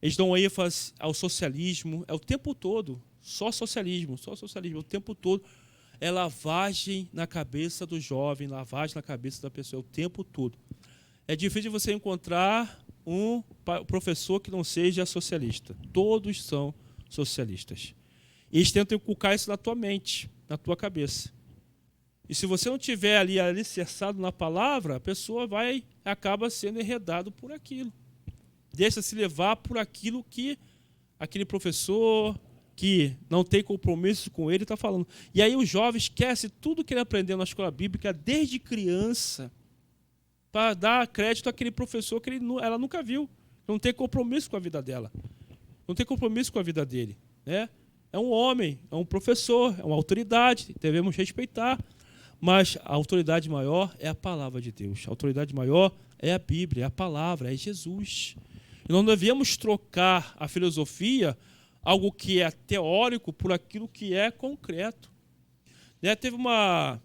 Eles dão ênfase ao socialismo, é o tempo todo, só socialismo, o tempo todo. É lavagem na cabeça do jovem, lavagem na cabeça da pessoa, o tempo todo. É difícil você encontrar um professor que não seja socialista. Todos são socialistas. E eles tentam inculcar isso na tua mente, na tua cabeça. E se você não tiver ali alicerçado na palavra, a pessoa acaba sendo enredado por aquilo. Deixa-se levar por aquilo que aquele professor que não tem compromisso com ele está falando. E aí o jovem esquece tudo que ele aprendeu na escola bíblica desde criança para dar crédito àquele professor que ela nunca viu. Não tem compromisso com a vida dela. Não tem compromisso com a vida dele, né? É um homem, é um professor, é uma autoridade, devemos respeitar. Mas a autoridade maior é a palavra de Deus. A autoridade maior é a Bíblia, é a palavra, é Jesus. E não devemos trocar a filosofia, algo que é teórico, por aquilo que é concreto. Né? Teve uma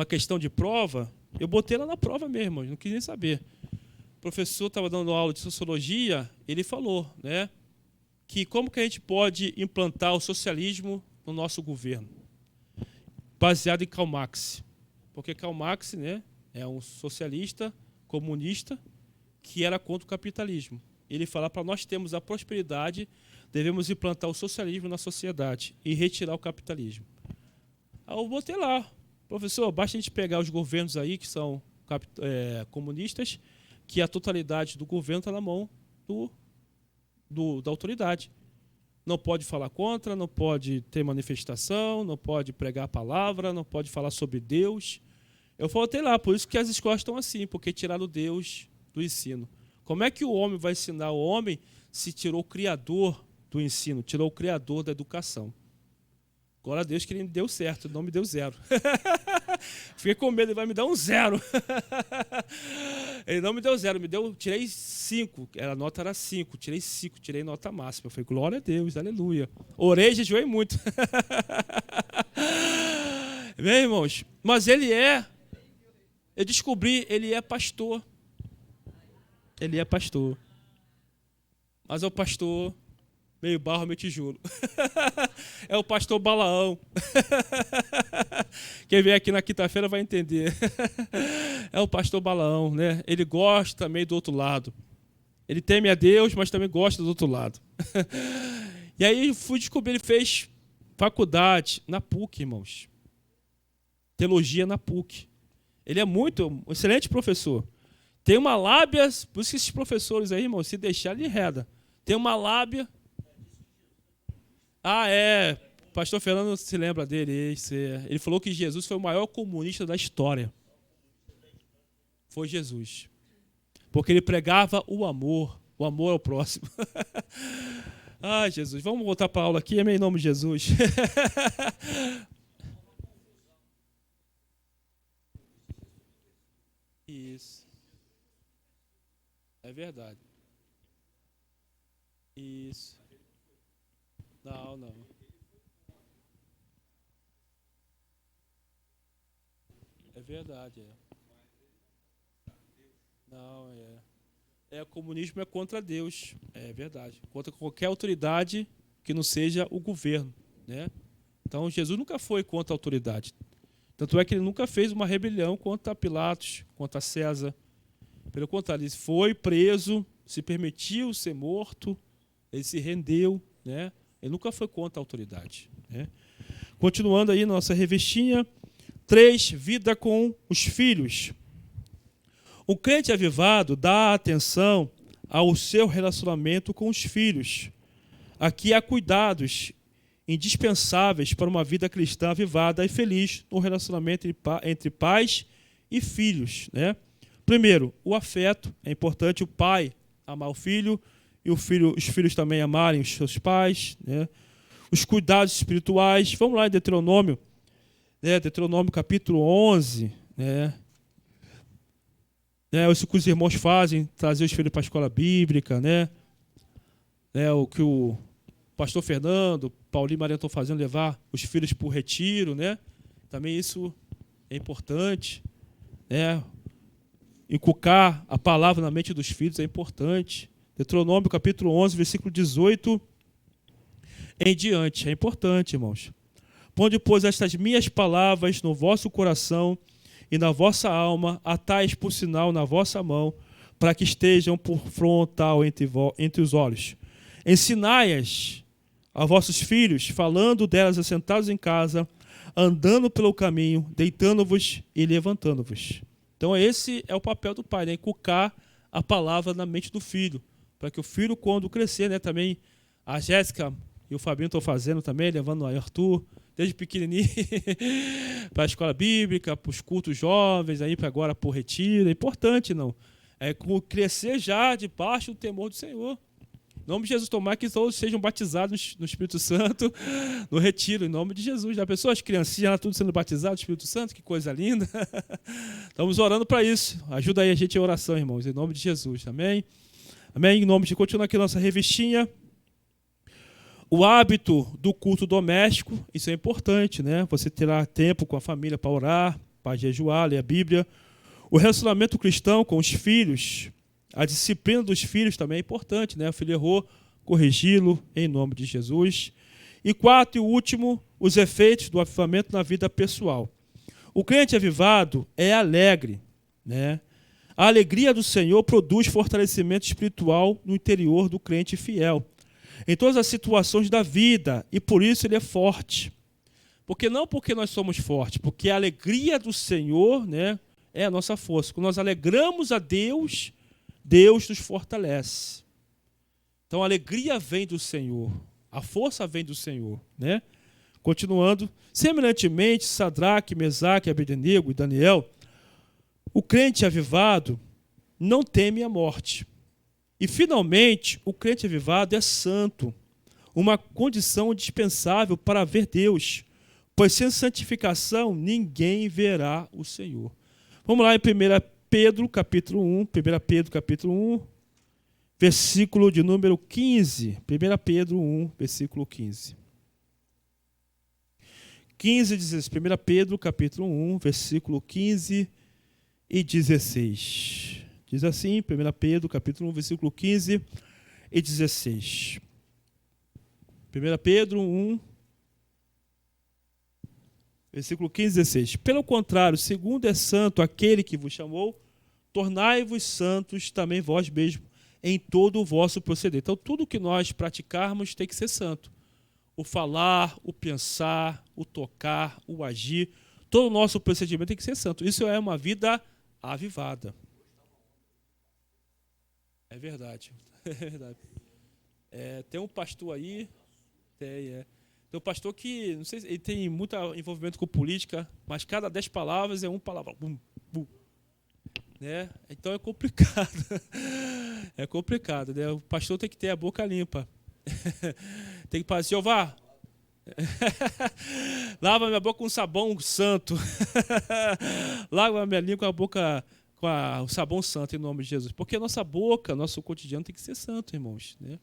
questão de prova, eu botei lá na prova mesmo, não quis nem saber. O professor estava dando aula de sociologia, ele falou, né, que como que a gente pode implantar o socialismo no nosso governo, baseado em Karl Marx. Porque Karl Marx, né, é um socialista, comunista, que era contra o capitalismo. Ele fala, para nós termos a prosperidade, devemos implantar o socialismo na sociedade e retirar o capitalismo. Aí eu botei lá, professor, basta a gente pegar os governos aí que são comunistas, que a totalidade do governo está na mão da autoridade. Não pode falar contra, não pode ter manifestação, não pode pregar a palavra, não pode falar sobre Deus. Eu faltei lá, por isso que as escolas estão assim, porque tiraram Deus do ensino. Como é que o homem vai ensinar o homem se tirou o Criador do ensino, tirou o criador da educação. Glória a Deus que ele me deu certo, não me deu 0. Fiquei com medo, ele vai me dar um 0. Ele não me deu 0, tirei 5, a nota era 5, tirei 5, tirei nota máxima. Eu falei, glória a Deus, aleluia. Orei e jejuei muito. Bem, irmãos, mas eu descobri, ele é pastor. Ele é pastor. Mas é o pastor meio barro, meio tijolo. É o pastor Balaão. Quem vier aqui na quinta-feira vai entender. É o pastor Balaão, né? Ele gosta também do outro lado. Ele teme a Deus, mas também gosta do outro lado. E aí fui descobrir, ele fez faculdade na PUC, irmãos. Teologia na PUC. Ele é um excelente professor. Tem uma lábia, por isso que esses professores aí, irmão, se deixar, ele enreda. Tem uma lábia. Pastor Fernando se lembra dele. Ele falou que Jesus foi o maior comunista da história. Foi Jesus. Porque ele pregava o amor ao próximo. Ai, Jesus, vamos voltar para a aula aqui, em nome de Jesus. Isso. É verdade. Isso. Não. É verdade, Não, o comunismo é contra Deus, é verdade. Contra qualquer autoridade que não seja o governo, né? Então, Jesus nunca foi contra a autoridade. Tanto é que ele nunca fez uma rebelião contra Pilatos, contra César. Pelo contrário, ele foi preso, se permitiu ser morto, ele se rendeu, né? Ele nunca foi contra a autoridade, né? Continuando aí nossa revistinha. 3, vida com os filhos. O crente avivado dá atenção ao seu relacionamento com os filhos. Aqui há cuidados indispensáveis para uma vida cristã avivada e feliz no relacionamento entre pais e filhos, né? Primeiro, o afeto. É importante o pai amar o filho e os filhos também amarem os seus pais, né? Os cuidados espirituais. Vamos lá em Deuteronômio, né? Deuteronômio capítulo 11, né? Isso que os irmãos fazem, trazer os filhos para a escola bíblica, né? O que o pastor Fernando, Paulinho e Maria estão fazendo, levar os filhos para o retiro, né? Também isso é importante, né? Inculcar a palavra na mente dos filhos é importante. Deuteronômio capítulo 11, versículo 18 em diante. É importante, irmãos. Ponde, pois, estas minhas palavras no vosso coração e na vossa alma, atais por sinal na vossa mão, para que estejam por frontal entre os olhos. Ensinai-as a vossos filhos, falando delas assentados em casa, andando pelo caminho, deitando-vos e levantando-vos. Então esse é o papel do pai, né? Inculcar a palavra na mente do filho, para que o filho, quando crescer, né? Também a Jéssica e o Fabinho estão fazendo também, levando o Arthur, desde pequenininho, para a escola bíblica, para os cultos jovens, aí para agora para o retiro. É importante, não? É crescer já debaixo do temor do Senhor. Em nome de Jesus, tomar que todos sejam batizados no Espírito Santo no retiro, em nome de Jesus. Já pensou as criancinhas lá tudo sendo batizadas no Espírito Santo? Que coisa linda. Estamos orando para isso. Ajuda aí a gente em oração, irmãos, em nome de Jesus. Amém? Amém? Em nome de... Continua aqui a nossa revistinha. O hábito do culto doméstico, isso é importante, né? Você terá tempo com a família para orar, para jejuar, ler a Bíblia. O relacionamento cristão com os filhos, a disciplina dos filhos também é importante, né? O filho errou, corrigi-lo em nome de Jesus. E 4 e último, os efeitos do avivamento na vida pessoal. O crente avivado é alegre, né? A alegria do Senhor produz fortalecimento espiritual no interior do crente fiel, em todas as situações da vida, e por isso ele é forte. Não porque nós somos fortes, porque a alegria do Senhor, né, é a nossa força. Quando nós alegramos a Deus, Deus nos fortalece. Então a alegria vem do Senhor, a força vem do Senhor, né? Continuando, semelhantemente, Sadraque, Mesaque, Abednego e Daniel, o crente avivado não teme a morte. E, finalmente, o crente avivado é santo. uma condição indispensável para ver Deus, pois sem santificação ninguém verá o Senhor. Vamos lá em 1 Pedro, capítulo 1, 1 Pedro, capítulo 1, versículo de número 15. 1 Pedro 1, versículo 15. 15 diz assim, 1 Pedro, capítulo 1, versículo 15 e 16. Diz assim, 1 Pedro, capítulo 1, versículo 15 e 16. 1 Pedro 1, versículo 15 e 16. Pelo contrário, segundo é santo aquele que vos chamou, tornai-vos santos também vós mesmos em todo o vosso proceder. Então, tudo que nós praticarmos tem que ser santo. O falar, o pensar, o tocar, o agir, todo o nosso procedimento tem que ser santo. Isso é uma vida avivada. É verdade. É verdade. Tem um pastor aí, tem um pastor que, não sei, ele tem muito envolvimento com política, mas cada 10 palavras é uma palavra. Bum, bum. Né? Então é complicado. É complicado, né? O pastor tem que ter a boca limpa. Tem que falar, Jeová, lava minha boca com sabão santo. Lava minha língua com a boca com o sabão santo em nome de Jesus. Porque a nossa boca, nosso cotidiano tem que ser santo, irmãos. Né?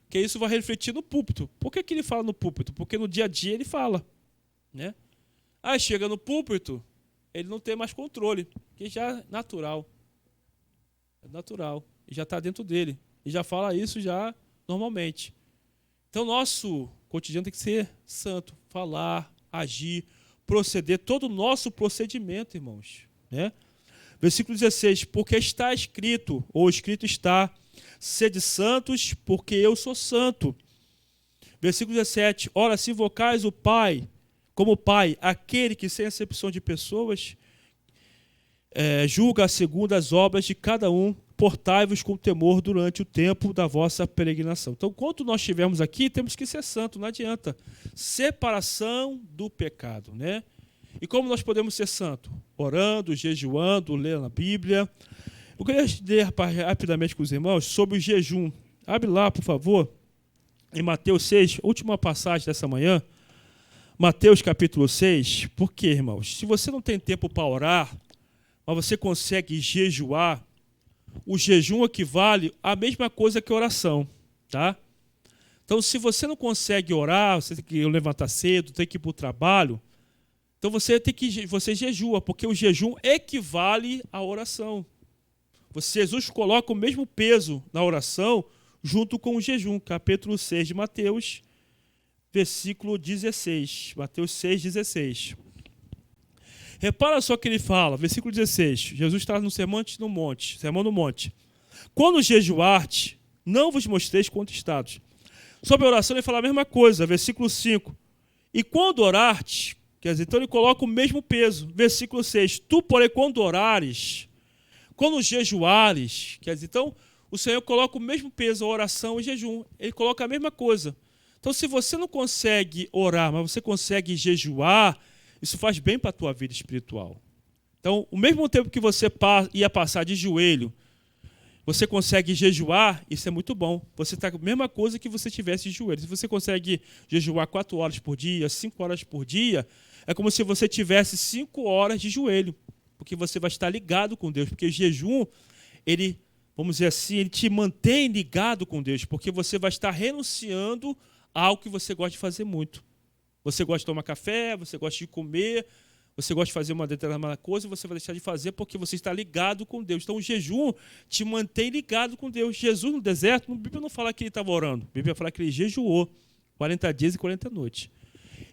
Porque isso vai refletir no púlpito. Por que ele fala no púlpito? Porque no dia a dia ele fala. Né? Aí chega no púlpito, ele não tem mais controle. Porque já é natural. É natural. E já está dentro dele. E já fala isso já normalmente. Então, nosso cotidiano tem que ser santo. Falar, agir, proceder. Todo o nosso procedimento, irmãos. Né? Versículo 16. Porque está escrito, ou escrito está, sede santos, porque eu sou santo. Versículo 17. Ora, se invocais o Pai, como Pai, aquele que sem acepção de pessoas, julga segundo as obras de cada um, portai-vos com temor durante o tempo da vossa peregrinação. Então, enquanto nós estivermos aqui, temos que ser santos, não adianta. Separação do pecado, né? E como nós podemos ser santos? Orando, jejuando, lendo a Bíblia. Eu queria ler rapidamente com os irmãos sobre o jejum. Abre lá, por favor, em Mateus 6, última passagem dessa manhã. Mateus capítulo 6. Por quê, irmãos? Se você não tem tempo para orar, mas você consegue jejuar, o jejum equivale à mesma coisa que oração, tá? Então, se você não consegue orar, você tem que levantar cedo, tem que ir para o trabalho, então você jejua, porque o jejum equivale à oração. Jesus coloca o mesmo peso na oração junto com o jejum. Capítulo 6 de Mateus, versículo 16. Mateus 6, 16. Repara só que ele fala, versículo 16. Jesus está no Sermão do Monte. Quando jejuardes, não vos mostreis contristados. Sobre a oração ele fala a mesma coisa, versículo 5. E quando orardes, quer dizer, então ele coloca o mesmo peso. Versículo 6. Tu, porém, quando orares, quando jejuares, quer dizer, então o Senhor coloca o mesmo peso, a oração e o jejum. Ele coloca a mesma coisa. Então, se você não consegue orar, mas você consegue jejuar, isso faz bem para a tua vida espiritual. Então, o mesmo tempo que você ia passar de joelho, você consegue jejuar, isso é muito bom. Você está com a mesma coisa que você tivesse de joelho. Se você consegue jejuar 4 horas por dia, 5 horas por dia, é como se você tivesse 5 horas de joelho, porque você vai estar ligado com Deus. Porque o jejum, ele, vamos dizer assim, ele te mantém ligado com Deus, porque você vai estar renunciando a algo que você gosta de fazer muito. Você gosta de tomar café, você gosta de comer, você gosta de fazer uma determinada coisa, você vai deixar de fazer porque você está ligado com Deus. Então o jejum te mantém ligado com Deus. Jesus no deserto, a Bíblia não fala que ele estava orando, a Bíblia fala que ele jejuou 40 dias e 40 noites.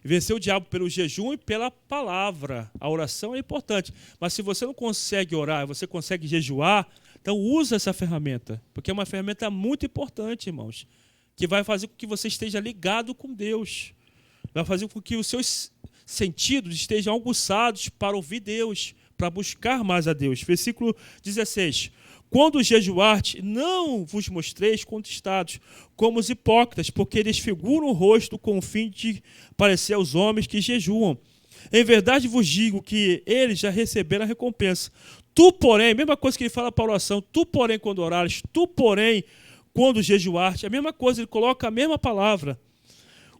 Venceu o diabo pelo jejum e pela palavra. A oração é importante, mas se você não consegue orar, você consegue jejuar, então usa essa ferramenta, porque é uma ferramenta muito importante, irmãos, que vai fazer com que você esteja ligado com Deus. Vai fazer com que os seus sentidos estejam aguçados para ouvir Deus, para buscar mais a Deus. Versículo 16. Quando jejuardes, não vos mostreis contristados, como os hipócritas, porque desfiguram o rosto com o fim de parecer aos homens que jejuam. Em verdade vos digo que eles já receberam a recompensa. Tu, porém, mesma coisa que ele fala para a oração, tu, porém, quando orares, tu, porém, quando jejuar, a mesma coisa, ele coloca a mesma palavra.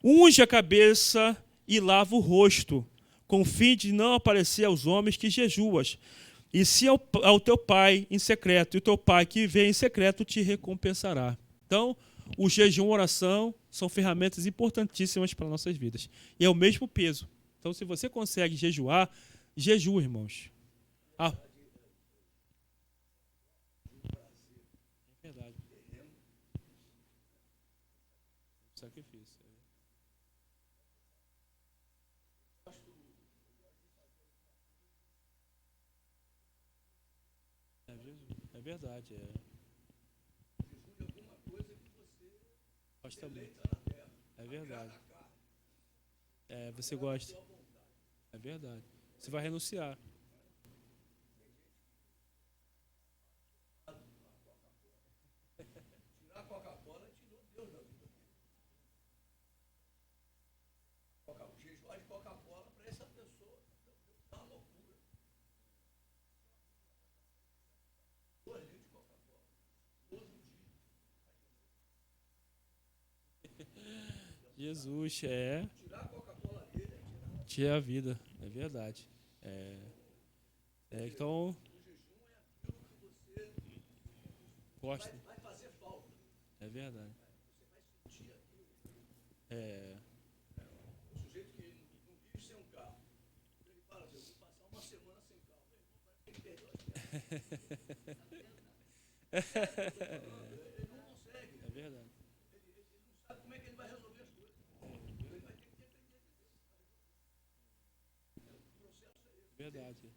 Unge a cabeça e lava o rosto, com o fim de não aparecer aos homens que jejuas. E se ao teu pai em secreto, e o teu pai que vê em secreto te recompensará. Então, o jejum e a oração são ferramentas importantíssimas para nossas vidas. E é o mesmo peso. Então, se você consegue jejuar, jejua, irmãos. Ah. É verdade. Sacrifício. É verdade. Gosta muito. É verdade. Você gosta. É verdade. Você vai renunciar. Tirar a Coca-Cola tirou Deus da vida. O jejuar de Coca-Cola para essa pessoa é uma loucura. 2 litros de Coca-Cola. Todo dia. Jesus, Tirar a Coca-Cola dele é tira a vida. É verdade. Então, o jejum é aquilo que você gosta. vai fazer falta. É verdade. Você vai sentir aquilo. O sujeito que não vive sem um carro. Ele fala assim, eu vou passar uma semana sem carro. Vai ter que perder as pernas. Ele não consegue. É verdade. Ele não sabe como é que ele vai resolver as coisas. Ele vai ter que depender de Deus. O processo é esse. Verdade.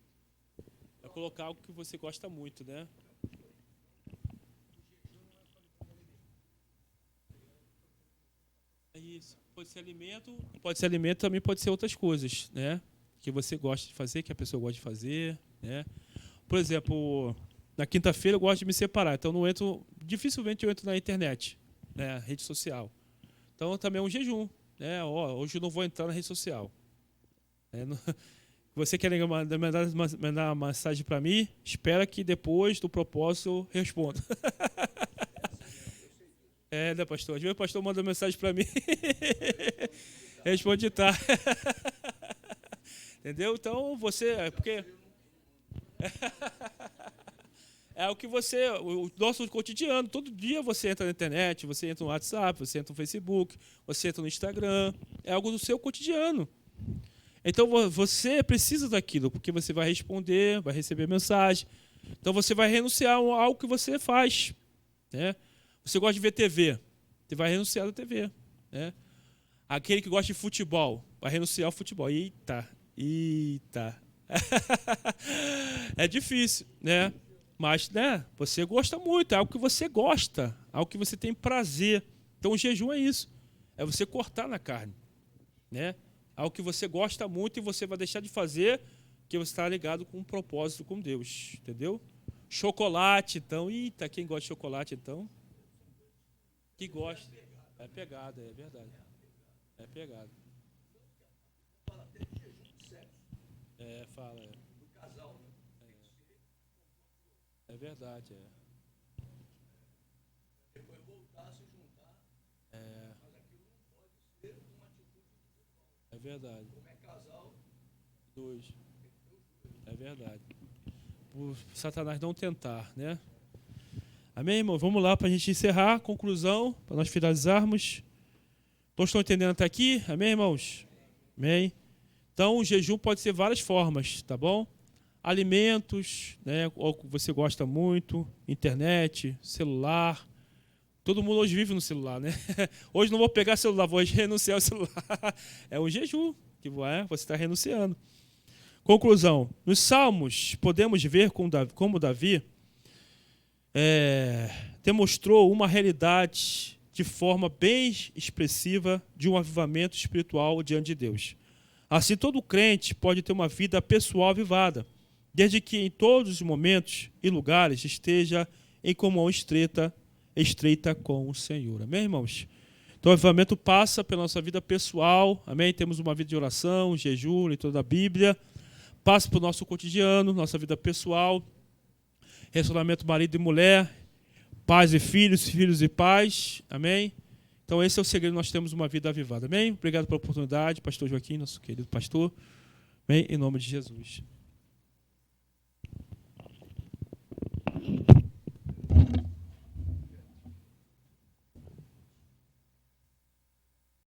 É colocar algo que você gosta muito, né? É isso. Pode ser alimento, também pode ser outras coisas, né? Que você gosta de fazer, que a pessoa gosta de fazer, né? Por exemplo, na quinta-feira eu gosto de me separar, então dificilmente eu entro na internet, né? Rede social. Então também é um jejum, né? Hoje eu não vou entrar na rede social. Você quer mandar uma mensagem para mim? Espera que depois do propósito eu respondo. Né, pastor? Às vezes o pastor manda mensagem para mim. Responde, tá. Entendeu? Então você. Porque. É o que você. O nosso cotidiano. Todo dia você entra na internet, você entra no WhatsApp, você entra no Facebook, você entra no Instagram. É algo do seu cotidiano. Então você precisa daquilo, porque você vai responder, vai receber mensagem. Então você vai renunciar a algo que você faz, né? Você gosta de ver TV, você vai renunciar da TV, né? Aquele que gosta de futebol, vai renunciar ao futebol. Eita. É difícil, né? Mas, né, você gosta muito, é algo que você gosta, algo que você tem prazer. Então o jejum é isso, é você cortar na carne, né? Algo que você gosta muito e você vai deixar de fazer, que você está ligado com um propósito com Deus, entendeu? Chocolate, então, quem gosta de chocolate, então? Que gosta. É pegada, é verdade. É pegada. Fala até de jejum de sexo. Fala. Do casal, né? É verdade, Depois voltar a se juntar. Mas aquilo não pode ser uma atitude individual. É verdade. Como é casal, 2. É verdade. Por Satanás não tentar, né? Amém, irmão? Vamos lá para a gente encerrar. Conclusão, para nós finalizarmos. Todos estão entendendo até aqui? Amém, irmãos? Amém? Então, o jejum pode ser várias formas, tá bom? Alimentos, né? Ou que você gosta muito, internet, celular. Todo mundo hoje vive no celular, né? Hoje não vou pegar celular, vou renunciar ao celular. É um jejum que você está renunciando. Conclusão. Nos Salmos, podemos ver como Davi demonstrou uma realidade de forma bem expressiva de um avivamento espiritual diante de Deus. Assim, todo crente pode ter uma vida pessoal avivada, desde que em todos os momentos e lugares esteja em comunhão estreita com o Senhor. Amém, irmãos? Então, o avivamento passa pela nossa vida pessoal. Amém? Temos uma vida de oração, jejum, leitura da Bíblia. Passa pelo nosso cotidiano, nossa vida pessoal, relacionamento marido e mulher. Pais e filhos, filhos e pais. Amém? Então esse é o segredo, nós temos uma vida avivada. Amém? Obrigado pela oportunidade, pastor Joaquim, nosso querido pastor. Amém? Em nome de Jesus.